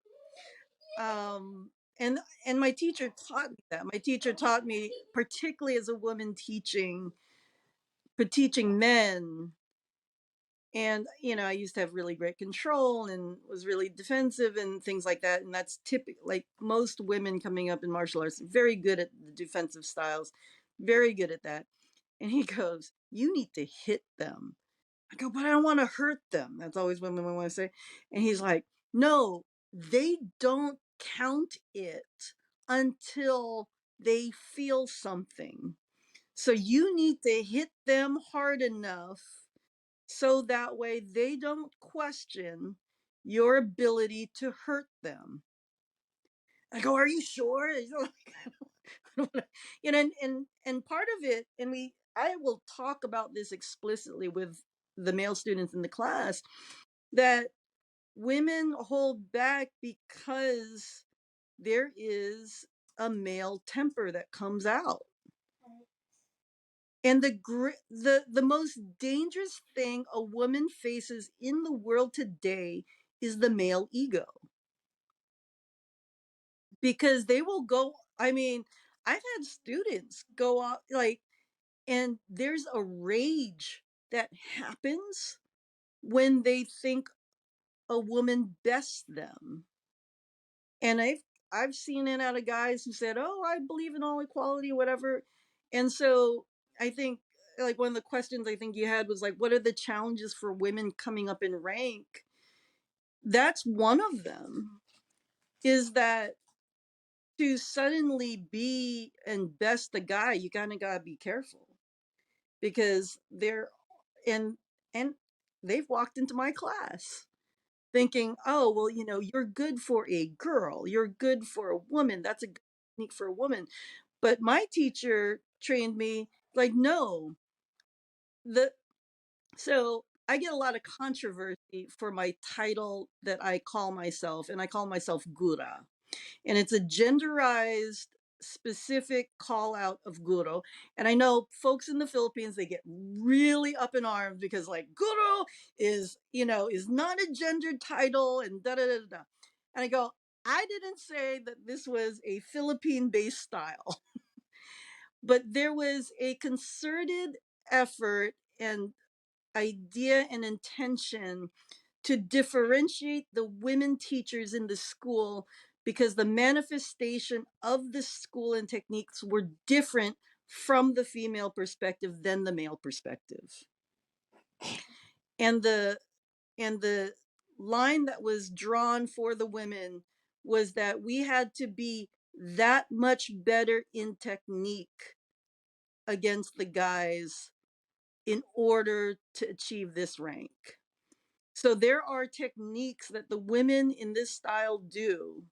And my teacher taught me that. My teacher taught me, particularly as a woman teaching men. And, I used to have really great control and was really defensive and things like that. And that's typical, like most women coming up in martial arts, very good at the defensive styles, very good at that. And he goes, you need to hit them. I go, but I don't want to hurt them. That's always what women want to say. And he's like, no, they don't count it until they feel something. So you need to hit them hard enough so that way they don't question your ability to hurt them. I go, are you sure? And part of it, and I will talk about this explicitly with the male students in the class, that women hold back because there is a male temper that comes out. And the most dangerous thing a woman faces in the world today is the male ego. Because they will go, I mean, I've had students go off, like, and there's a rage that happens when they think a woman bests them. And I've seen it out of guys who said, "Oh, I believe in all equality, whatever." And so I think, like, one of the questions I think you had was like, what are the challenges for women coming up in rank? That's one of them, is that to suddenly be and best a guy, you kind of gotta be careful, because and and they've walked into my class thinking, oh, well, you're good for a girl, you're good for a woman, that's a good technique for a woman. But my teacher trained me like, no, the so I get a lot of controversy for my title that I call myself, and I call myself Gura. And it's a genderized specific call out of guru. And I know folks in the Philippines, they get really up in arms because, like, guru is not a gendered title and da da da da. And I go, I didn't say that this was a Philippine based style, but there was a concerted effort and idea and intention to differentiate the women teachers in the school, because the manifestation of the school and techniques were different from the female perspective than the male perspective. And the line that was drawn for the women was that we had to be that much better in technique against the guys in order to achieve this rank. So there are techniques that the women in this style do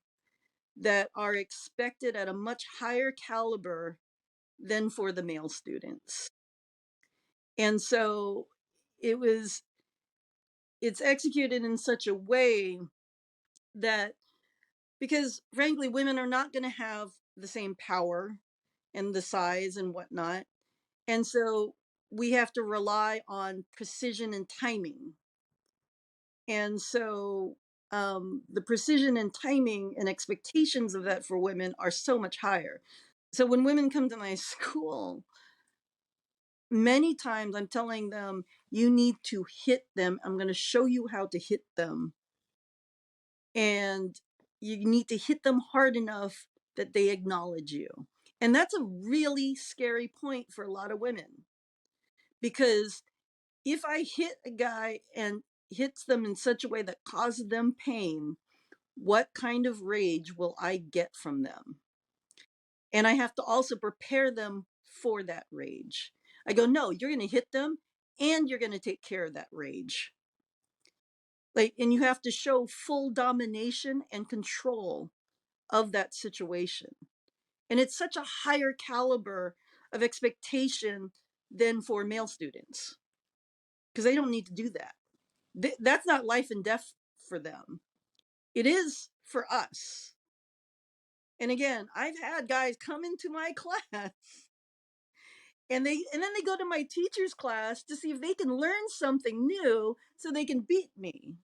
that are expected at a much higher caliber than for the male students. And so it's executed in such a way that, because frankly, women are not going to have the same power and the size and whatnot. And so we have to rely on precision and timing. And so the precision and timing and expectations of that for women are so much higher. So when women come to my school, many times I'm telling them, you need to hit them. I'm going to show you how to hit them. And you need to hit them hard enough that they acknowledge you. And that's a really scary point for a lot of women, because if I hit a guy and hits them in such a way that causes them pain, what kind of rage will I get from them? And I have to also prepare them for that rage. I go, no, you're going to hit them and you're going to take care of that rage. Like, and you have to show full domination and control of that situation. And it's such a higher caliber of expectation than for male students, because they don't need to do that. That's not life and death for them. It is for us. And again, I've had guys come into my class and then they go to my teacher's class to see if they can learn something new so they can beat me.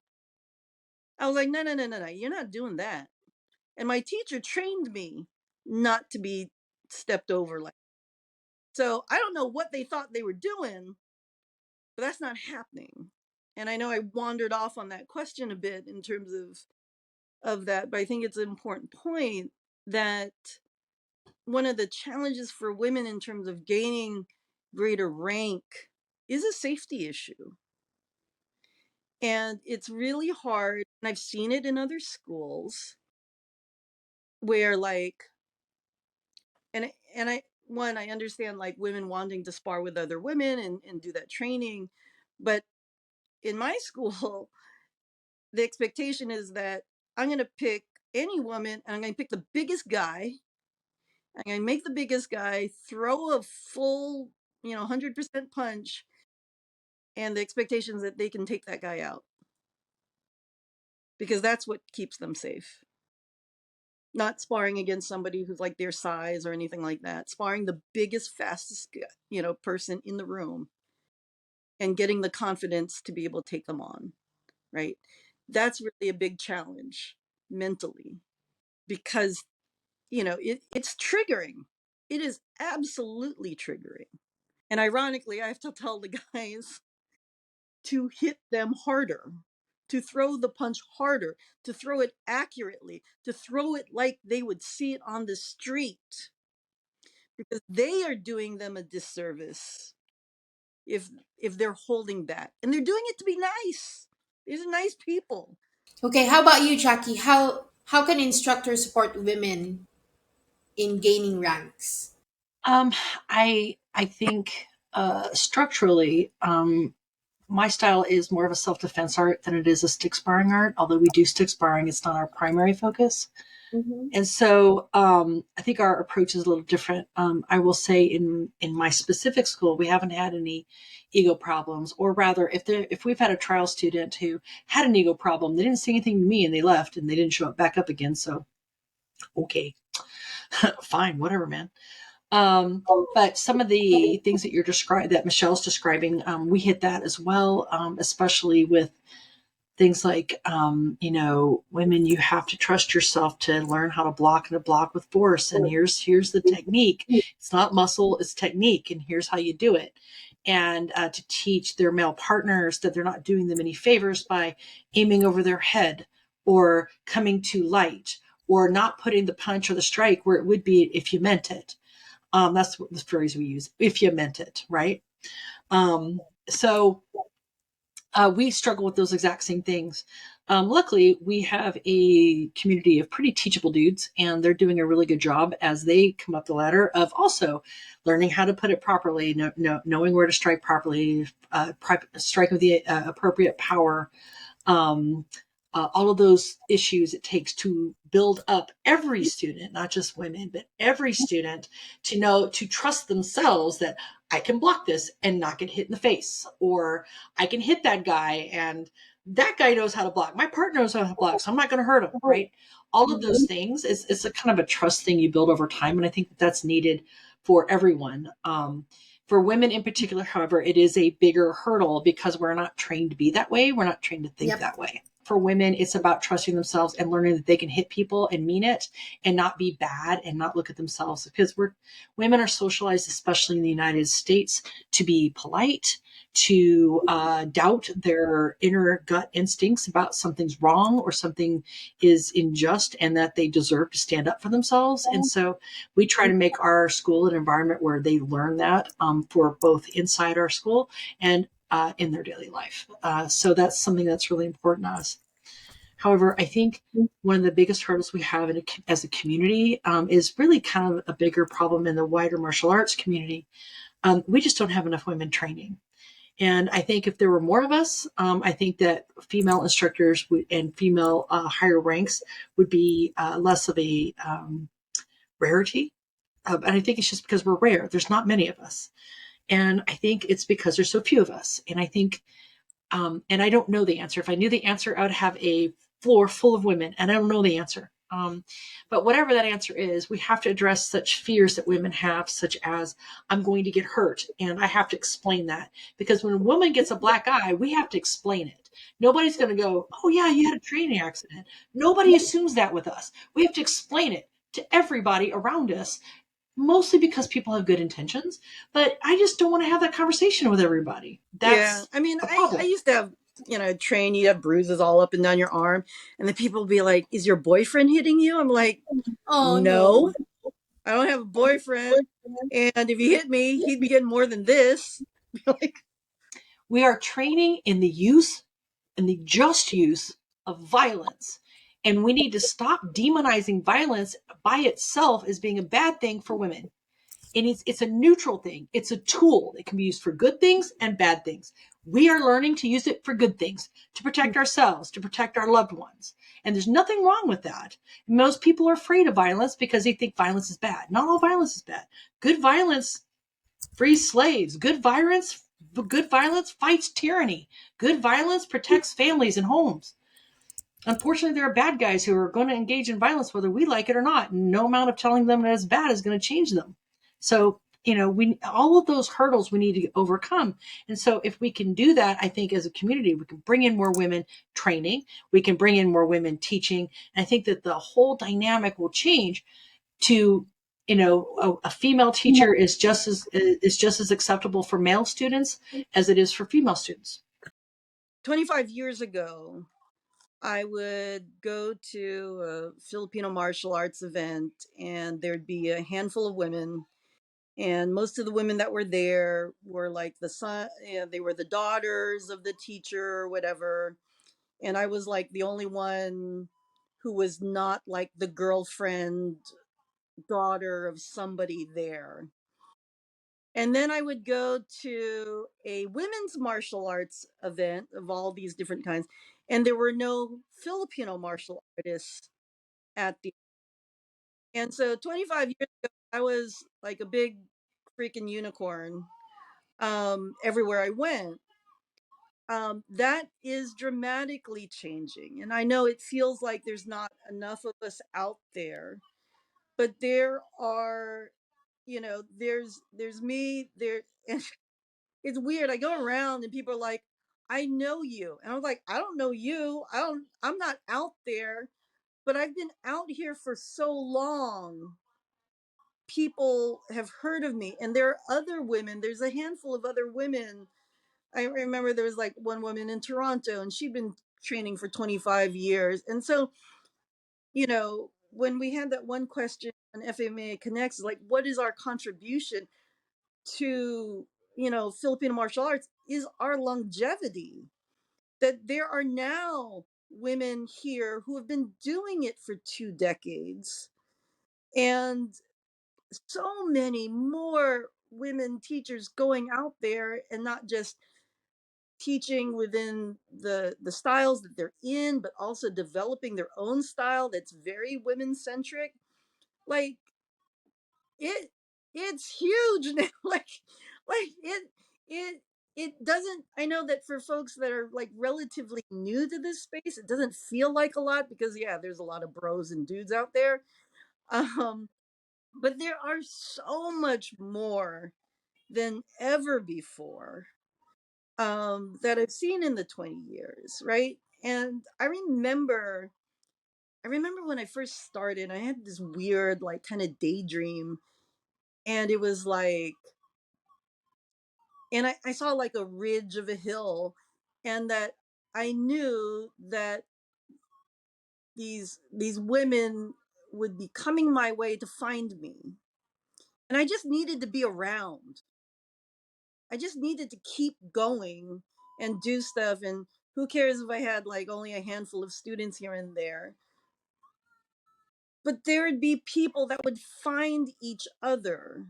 I was like, no, no, no, no, no, you're not doing that. And my teacher trained me not to be stepped over like. So I don't know what they thought they were doing, but that's not happening. And I know I wandered off on that question a bit in terms of that, but I think it's an important point that one of the challenges for women in terms of gaining greater rank is a safety issue. And it's really hard. And I've seen it in other schools where, like, and I understand, like, women wanting to spar with other women and do that training. But in my school, the expectation is that I'm going to pick any woman and I'm going to pick the biggest guy. I'm going to make the biggest guy throw a full, 100% punch. And the expectation is that they can take that guy out, because that's what keeps them safe. Not sparring against somebody who's like their size or anything like that. Sparring the biggest, fastest, person in the room and getting the confidence to be able to take them on, right? That's really a big challenge mentally, because it's triggering. It is absolutely triggering. And ironically, I have to tell the guys to hit them harder, to throw the punch harder, to throw it accurately, to throw it like they would see it on the street, because they are doing them a disservice if they're holding back, and they're doing it to be nice. These are nice people. Okay, how about you, Jackie? How can instructors support women in gaining ranks? Um, I think structurally, my style is more of a self defense art than it is a stick sparring art. Although we do stick sparring, it's not our primary focus. Mm-hmm. And so I think our approach is a little different. I will say in my specific school, we haven't had any ego problems, or rather, if we've had a trial student who had an ego problem, they didn't say anything to me and they left and they didn't show up back up again. So okay, fine, whatever, man. But some of the things that Michelle's describing, we hit that as well, especially with things like, women, you have to trust yourself to learn how to block and to block with force. And here's the technique. It's not muscle, it's technique. And here's how you do it. And to teach their male partners that they're not doing them any favors by aiming over their head or coming too light or not putting the punch or the strike where it would be if you meant it. That's what the phrase we use, if you meant it, right? So we struggle with those exact same things. Luckily, we have a community of pretty teachable dudes, and they're doing a really good job as they come up the ladder of also learning how to put it properly, knowing where to strike properly, strike with the appropriate power, um, all of those issues it takes to build up every student, not just women, but every student to know to trust themselves that I can block this and not get hit in the face, or I can hit that guy and that guy knows how to block. My partner knows how to block, so I'm not going to hurt him, right? All of those things is a kind of a trust thing you build over time, and I think that's needed for everyone. For women in particular, however, it is a bigger hurdle because we're not trained to be that way. We're not trained to think Yep. that way. For women, it's about trusting themselves and learning that they can hit people and mean it and not be bad and not look at themselves, because women are socialized, especially in the United States, to be polite, to doubt their inner gut instincts about something's wrong or something is unjust and that they deserve to stand up for themselves. And so we try to make our school an environment where they learn that, for both inside our school and in their daily life. So that's something that's really important to us. However, I think one of the biggest hurdles we have as a community, is really kind of a bigger problem in the wider martial arts community. We just don't have enough women training. And I think if there were more of us, I think that female instructors and female higher ranks would be less of a rarity. And I think it's just because we're rare. There's not many of us. And I think it's because there's so few of us. And I think, and I don't know the answer. If I knew the answer, I would have a floor full of women, and I don't know the answer. But whatever that answer is, we have to address such fears that women have, such as, I'm going to get hurt, and I have to explain that. Because when a woman gets a black eye, we have to explain it. Nobody's going to go, oh, yeah, you had a training accident. Nobody assumes that with us. We have to explain it to everybody around us, mostly because people have good intentions. But I just don't want to have that conversation with everybody. Yeah, That's I mean, a I problem. used to have, train, you have bruises all up and down your arm, and then people would be like, "Is your boyfriend hitting you?" I'm like, Oh "No, no. I don't have a boyfriend, and if he hit me, he'd be getting more than this." Like, We are training in the just use of violence. And we need to stop demonizing violence by itself as being a bad thing for women. And it's a neutral thing. It's a tool. It can be used for good things and bad things. We are learning to use it for good things, to protect ourselves, to protect our loved ones. And there's nothing wrong with that. Most people are afraid of violence because they think violence is bad. Not all violence is bad. Good violence frees slaves. Good violence fights tyranny. Good violence protects families and homes. Unfortunately, there are bad guys who are going to engage in violence whether we like it or not. No amount of telling them that it's bad is going to change them. So, we all of those hurdles we need to overcome. And so if we can do that, I think as a community, we can bring in more women training, we can bring in more women teaching. And I think that the whole dynamic will change to, a female teacher is just as acceptable for male students as it is for female students. 25 years ago, I would go to a Filipino martial arts event, and there'd be a handful of women, and most of the women that were there were like the son, they were the daughters of the teacher or whatever, and I was like the only one who was not like the girlfriend daughter of somebody there. And then I would go to a women's martial arts event of all these different kinds, and there were no Filipino martial artists at the. And so 25 years ago, I was like a big freaking unicorn, everywhere I went. That is dramatically changing, and I know it feels like there's not enough of us out there, but there are. There's me there, and it's weird. I go around and people are like, "I know you," and I'm like, "I don't know you. I'm not out there, but I've been out here for so long. People have heard of me, and there are other women. There's a handful of other women. I remember there was like one woman in Toronto, and she'd been training for 25 years. And so, when we had that one question on FMA Connects, like, what is our contribution to, Filipino martial arts, is our longevity. That there are now women here who have been doing it for 2 decades, and so many more women teachers going out there and not just teaching within the styles that they're in, but also developing their own style that's very women centric. Like it it's huge now. Like it it doesn't, I know that for folks that are like relatively new to this space, it doesn't feel like a lot because yeah, there's a lot of bros and dudes out there. Um but there are so much more than ever before that I've seen in the 20 years, right? And I remember when I first started, I had this weird like kind of daydream, and it was like, and I saw like a ridge of a hill, and that I knew that these women would be coming my way to find me, and I just needed to be around. I just needed to keep going and do stuff, and who cares if I had like only a handful of students here and there. But there would be people that would find each other,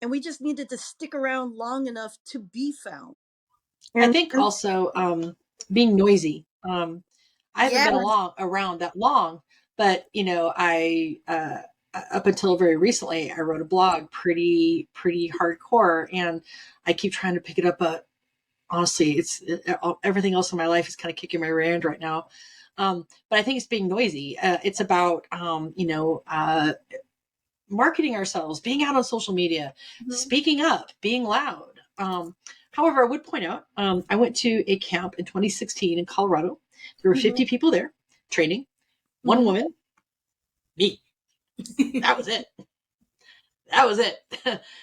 and we just needed to stick around long enough to be found. I And, think and also being noisy. I haven't Yeah. been around that long, but I up until very recently, I wrote a blog, pretty hardcore, and I keep trying to pick it up. But honestly, everything else in my life is kind of kicking my rear end right now. But I think it's being noisy. It's about marketing ourselves, being out on social media, Mhm. speaking up, being loud. However, I would point out, I went to a camp in 2016 in Colorado. There were 50 Mhm. people there training, one Mhm. woman, me. That was it. That was it.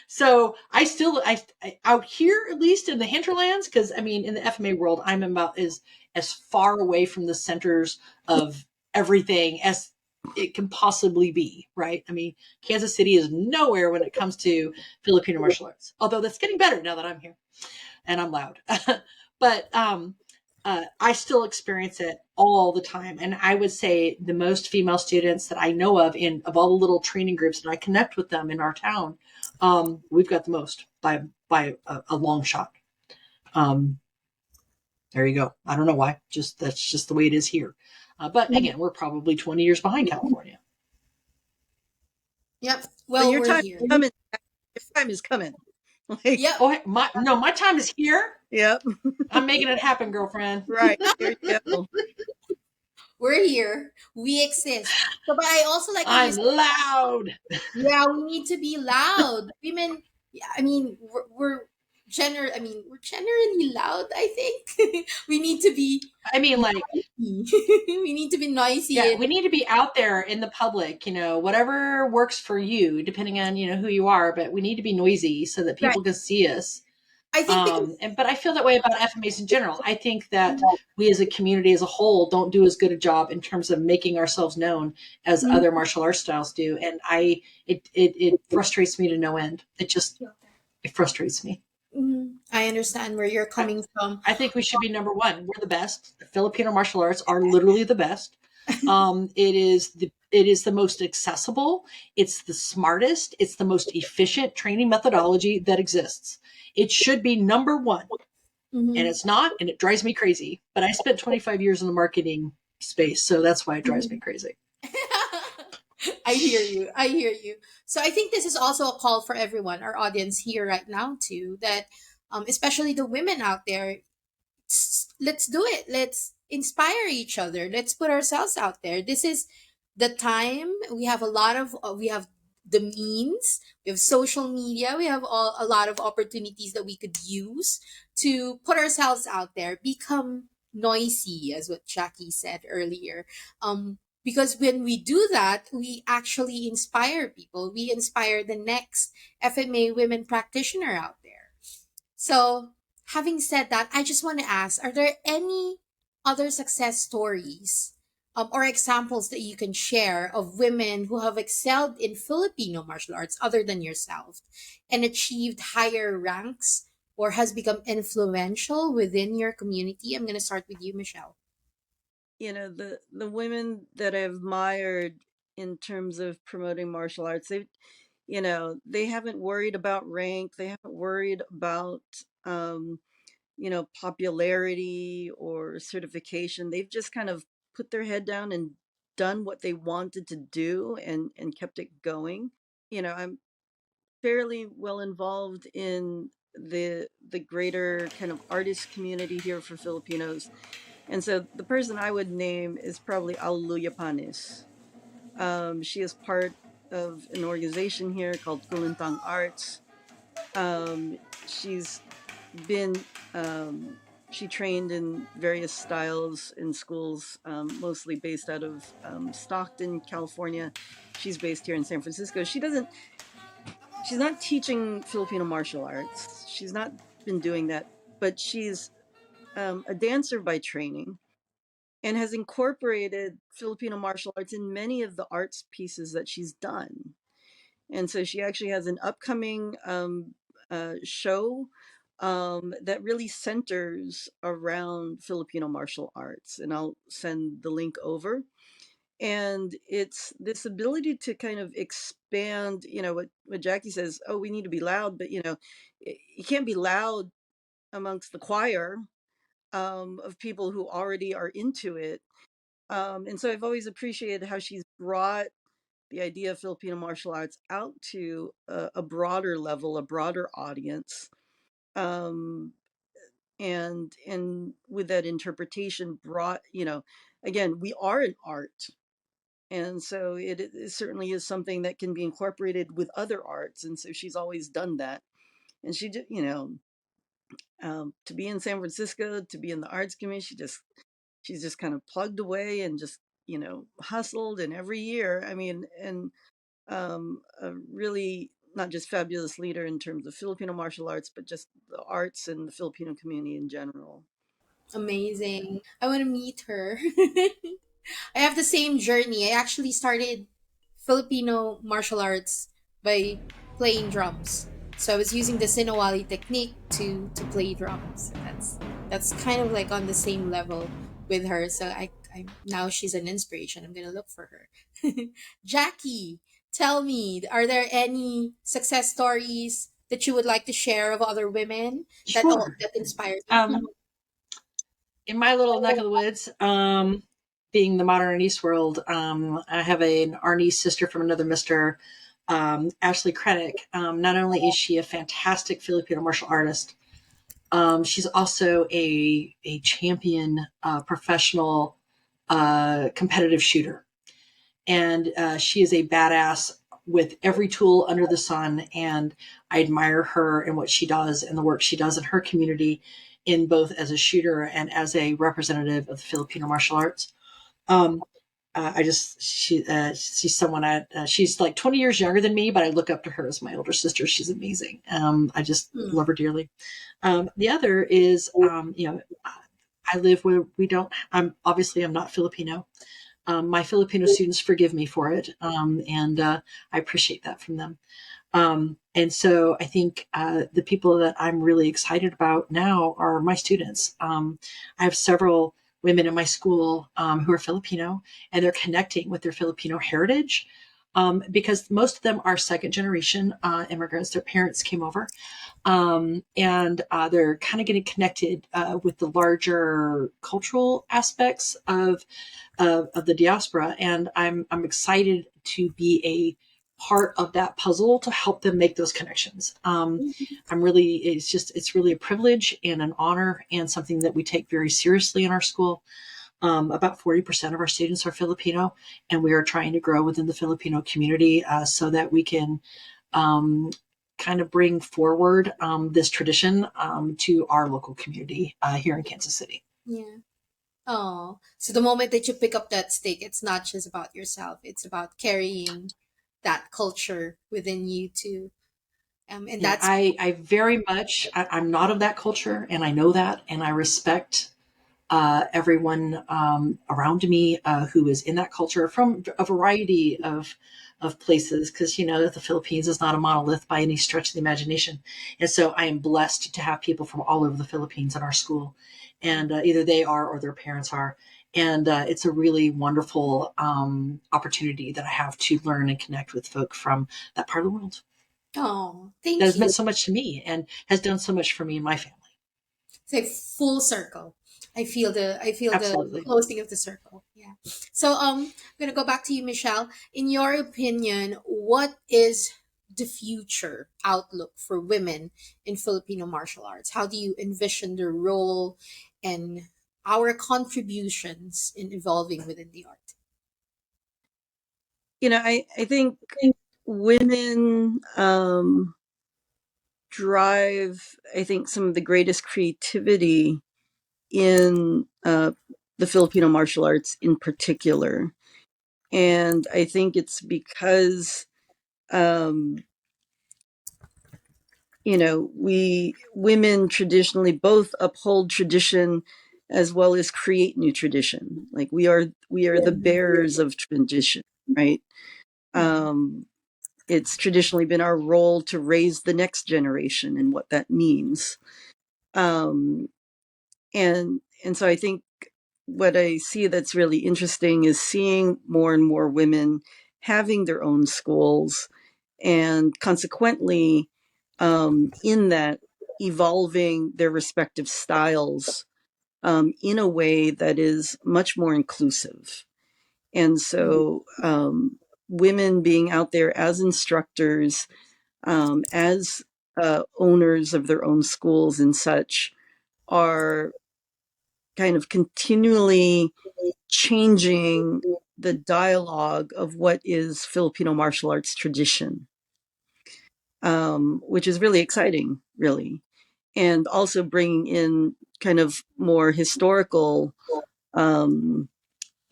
So I out here, at least in the hinterlands, because I mean, in the FMA world, I'm about as far away from the centers of everything as it can possibly be, right? I mean, Kansas City is nowhere when it comes to Filipino martial arts, although that's getting better now that I'm here and I'm loud. But I still experience it all the time. And I would say the most female students that I know of all the little training groups that I connect with them in our town, we've got the most by a long shot. Um, there you go. I don't know why. Just that's just the way it is here. But again, we're probably 20 years behind California. Yep. but Well, your we're time here. is coming. Your time is coming. Like, Yep. Oh, my time is here. yep, I'm making it happen, girlfriend. right. Here you go. We're here. We exist. So, but I also like when you I'm said, loud. yeah, we need to be loud. Women, yeah, I mean, we're generally loud, I think. We need to be I mean, like, noisy. We need to be noisy. yeah, we need to be out there in the public, whatever works for you, depending on, who you are, but we need to be noisy so that Right. people can see us. I think because, But I feel that way about FMAs in general. I think that we as a community as a whole don't do as good a job in terms of making ourselves known as Mhm. other martial arts styles do. And it frustrates me to no end. It frustrates me. I understand where you're I, coming from. I think we should be number one. We're the best. Filipino martial arts are literally the best. It is the most accessible. It's the smartest. It's the most efficient training methodology that exists. It should be number one, and Mhm. it's not, and it drives me crazy. But I spent 25 years in the marketing space, so that's why it drives me crazy. I hear you. I hear you. So I think this is also a call for everyone, our audience here right now, too, that especially the women out there, let's do it. Let's inspire each other. Let's put ourselves out there. This is the time. We have a lot of, we have the means, we have social media, we have a lot of opportunities that we could use to put ourselves out there, become noisy, as what Jackie said earlier. Because when we do that, we actually inspire people. We inspire the next FMA women practitioner out there. So, having said that, I just want to ask, are there any other success stories or examples that you can share of women who have excelled in Filipino martial arts other than yourself and achieved higher ranks or has become influential within your community? I'm going to start with you, Michelle. the women that I've admired in terms of promoting martial arts, they haven't worried about rank, they haven't worried about popularity or certification. They've just kind of put their head down and done what they wanted to do and kept it going. I'm fairly well involved in the greater kind of artist community here for Filipinos. And so the person I would name is probably Alleluia Panis. She is part of an organization here called Kulintang Arts. She's been she trained in various styles in schools, mostly based out of Stockton, California. She's based here in San Francisco. She's not teaching Filipino martial arts. She's not been doing that, but she's a dancer by training and has incorporated Filipino martial arts in many of the arts pieces that she's done. And so she actually has an upcoming show that really centers around Filipino martial arts. And I'll send the link over. And it's this ability to kind of expand, what Jackie says, oh, we need to be loud, but, you can't be loud amongst the choir of people who already are into it. And so I've always appreciated how she's brought the idea of Filipino martial arts out to a broader level, a broader audience. Um, and with that interpretation brought, again, we are an art. And so it certainly is something that can be incorporated with other arts. And so she's always done that. And she did, to be in San Francisco, to be in the arts community, she's just kind of plugged away and just, hustled. And every year, I mean, and a really not just fabulous leader in terms of Filipino martial arts, but just the arts and the Filipino community in general. Amazing. I want to meet her. I have the same journey. I actually started Filipino martial arts by playing drums. So I was using the Sinawali technique to play drums. That's kind of like on the same level with her. So I now she's an inspiration. I'm gonna look for her. Jackie, tell me, are there any success stories that you would like to share of other women Sure. that inspires you? Um, in my little neck of the woods, being the modern Arnese world, I have an Arnese sister from another Mister, Ashley Krennick. Not only is she a fantastic Filipino martial artist, she's also a champion, professional, competitive shooter, and she is a badass with every tool under the sun. And I admire her and what she does and the work she does in her community, in both as a shooter and as a representative of the Filipino martial arts. Um, she's someone she's like 20 years younger than me, but I look up to her as my older sister. She's amazing. I just Hmm. love her dearly. The other is, I live where we don't, I'm not Filipino. My Filipino students forgive me for it, and I appreciate that from them. And so I think the people that I'm really excited about now are my students. I have several women in my school who are Filipino, and they're connecting with their Filipino heritage, because most of them are second generation immigrants. Their parents came over, and they're kind of getting connected with the larger cultural aspects of the diaspora. And I'm excited to be a part of that puzzle to help them make those connections. It's really a privilege and an honor, and something that we take very seriously in our school. About 40% of our students are Filipino, and we are trying to grow within the Filipino community, so that we can um, kind of bring forward this tradition to our local community here in Kansas City. Yeah. Oh, so the moment that you pick up that stick, it's not just about yourself. It's about carrying that culture within you too. And Yeah, that's I very much, I'm not of that culture, and I know that, and I respect everyone around me who is in that culture from a variety of places, because you know that the Philippines is not a monolith by any stretch of the imagination. And so I am blessed to have people from all over the Philippines in our school, and either they are or their parents are. And it's a really wonderful opportunity that I have to learn and connect with folk from that part of the world Oh, that thank has meant you. so much to me and has done so much for me and my family. It's like full circle. I feel the Absolutely. closing of the circle. Yeah. So I'm gonna go back to you, Michelle. In your opinion, what is the future outlook for women in Filipino martial arts? How do you envision their role and our contributions in evolving within the art? I think women drive, I think, some of the greatest creativity in the Filipino martial arts in particular. And I think it's because, um, we women traditionally both uphold tradition as well as create new tradition. Like we are the bearers of tradition, right? Mhm. Um, it's traditionally been our role to raise the next generation and what that means. Um, and so I think what I see that's really interesting is seeing more and more women having their own schools, and consequently, in that, evolving their respective styles in a way that is much more inclusive. And so, women being out there as instructors, as owners of their own schools and such, are kind of continually changing the dialogue of what is Filipino martial arts tradition, which is really exciting, really. And also bringing in kind of more historical um,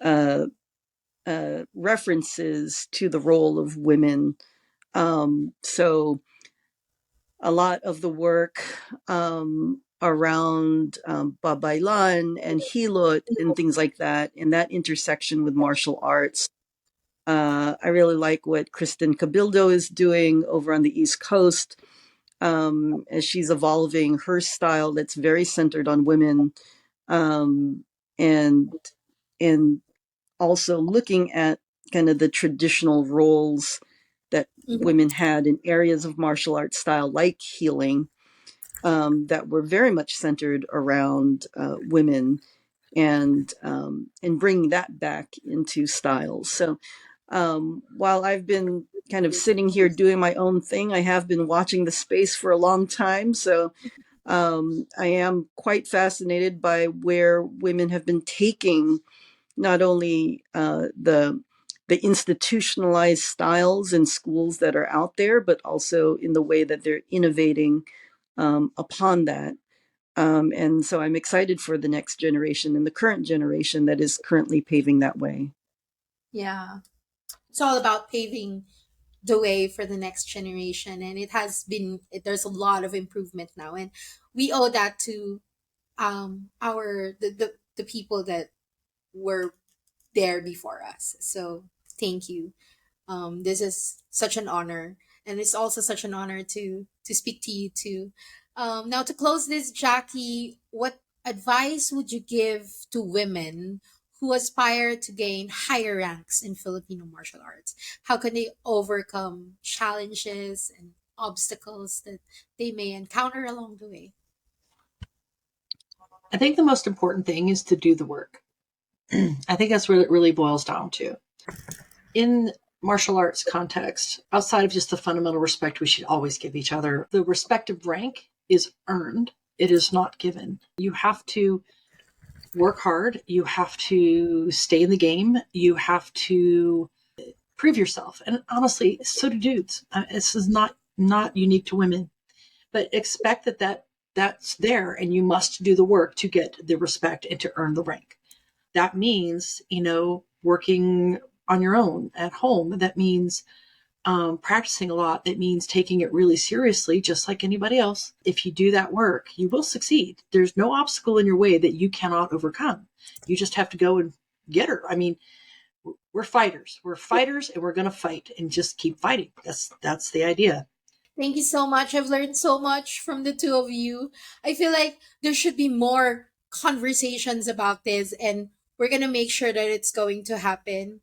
uh, references to the role of women. So a lot of the work around Babaylan and Hilot and things like that, and that intersection with martial arts. I really like what Kristen Cabildo is doing over on the East Coast, as she's evolving her style that's very centered on women, um, and and also looking at kind of the traditional roles that Mhm. women had in areas of martial arts style like healing, that were very much centered around women, and bringing that back into styles. So while I've been kind of sitting here doing my own thing, I have been watching the space for a long time. So I am quite fascinated by where women have been taking not only the institutionalized styles and schools that are out there, but also in the way that they're innovating upon that. And so I'm excited for the next generation and the current generation that is currently paving that way. Yeah. It's all about paving the way for the next generation, and there's a lot of improvement now, and we owe that to our the people that were there before us. So thank you. This is such an honor, and it's also such an honor to speak to you too. Now, to close this, Jackie, what advice would you give to women who aspire to gain higher ranks in Filipino martial arts? How can they overcome challenges and obstacles that they may encounter along the way? I think the most important thing is to do the work. I think that's what it really boils down to. In martial arts context, outside of just the fundamental respect we should always give each other, the respective rank is earned. It is not given. You have to work hard. You have to stay in the game. You have to prove yourself. And honestly, so do dudes. This is not unique to women, but expect that's there, and you must do the work to get the respect and to earn the rank. That means, working on your own at home. That means practicing a lot. That means taking it really seriously, just like anybody else. If you do that work, you will succeed. There's no obstacle in your way that you cannot overcome. You just have to go and get her. I mean, we're fighters. We're fighters, and we're going to fight and just keep fighting. That's the idea. Thank you so much. I've learned so much from the two of you. I feel like there should be more conversations about this, and We're gonna make sure that it's going to happen.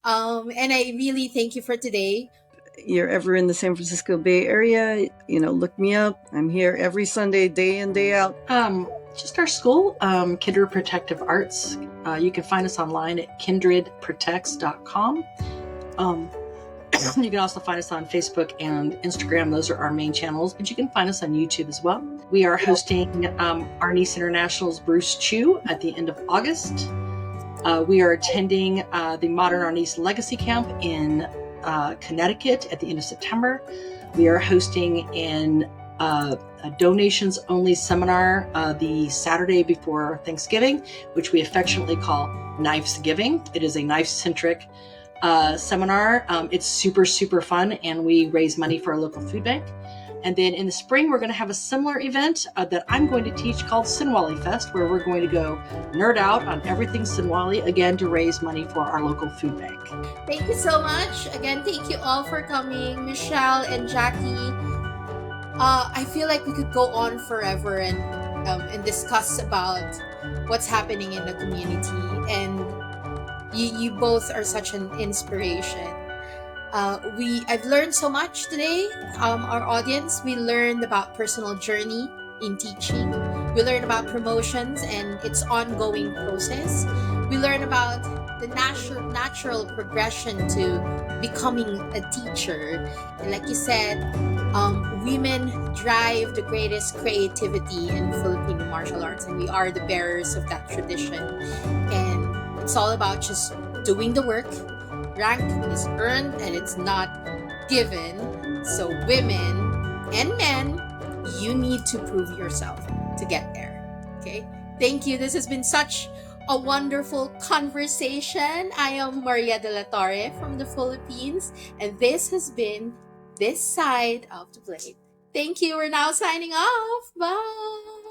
And I really thank you for today. You're ever in the San Francisco Bay Area, look me up. I'm here every Sunday, day in, day out. Just our school, Kindred Protective Arts. You can find us online at kindredprotects.com. You can also find us on Facebook and Instagram. Those are our main channels, but you can find us on YouTube as well. We are hosting our Niece International's Bruce Chu at the end of August. We are attending the Modern Arnice Legacy Camp in Connecticut at the end of September. We are hosting a donations-only seminar the Saturday before Thanksgiving, which we affectionately call Knifes-Giving. It is a knife-centric seminar. It's super, super fun, and we raise money for our local food bank. And then in the spring, we're going to have a similar event that I'm going to teach called Sinwali Fest, where we're going to go nerd out on everything Sinwali, again, to raise money for our local food bank. Thank you so much. Again, thank you all for coming, Michelle and Jackie. I feel like we could go on forever and discuss about what's happening in the community. And you both are such an inspiration. I've learned so much today. Our audience, we learned about personal journey in teaching. We learned about promotions and its ongoing process. We learned about the natural progression to becoming a teacher. And like you said, women drive the greatest creativity in Filipino martial arts, and we are the bearers of that tradition. And it's all about just doing the work. Rank is earned and it's not given. So women and men, you need to prove yourself to get there. Okay? Thank you. This has been such a wonderful conversation. I am Marya Dela Torre from the Philippines, and this has been This Side of the Blade. Thank you. We're now signing off. Bye.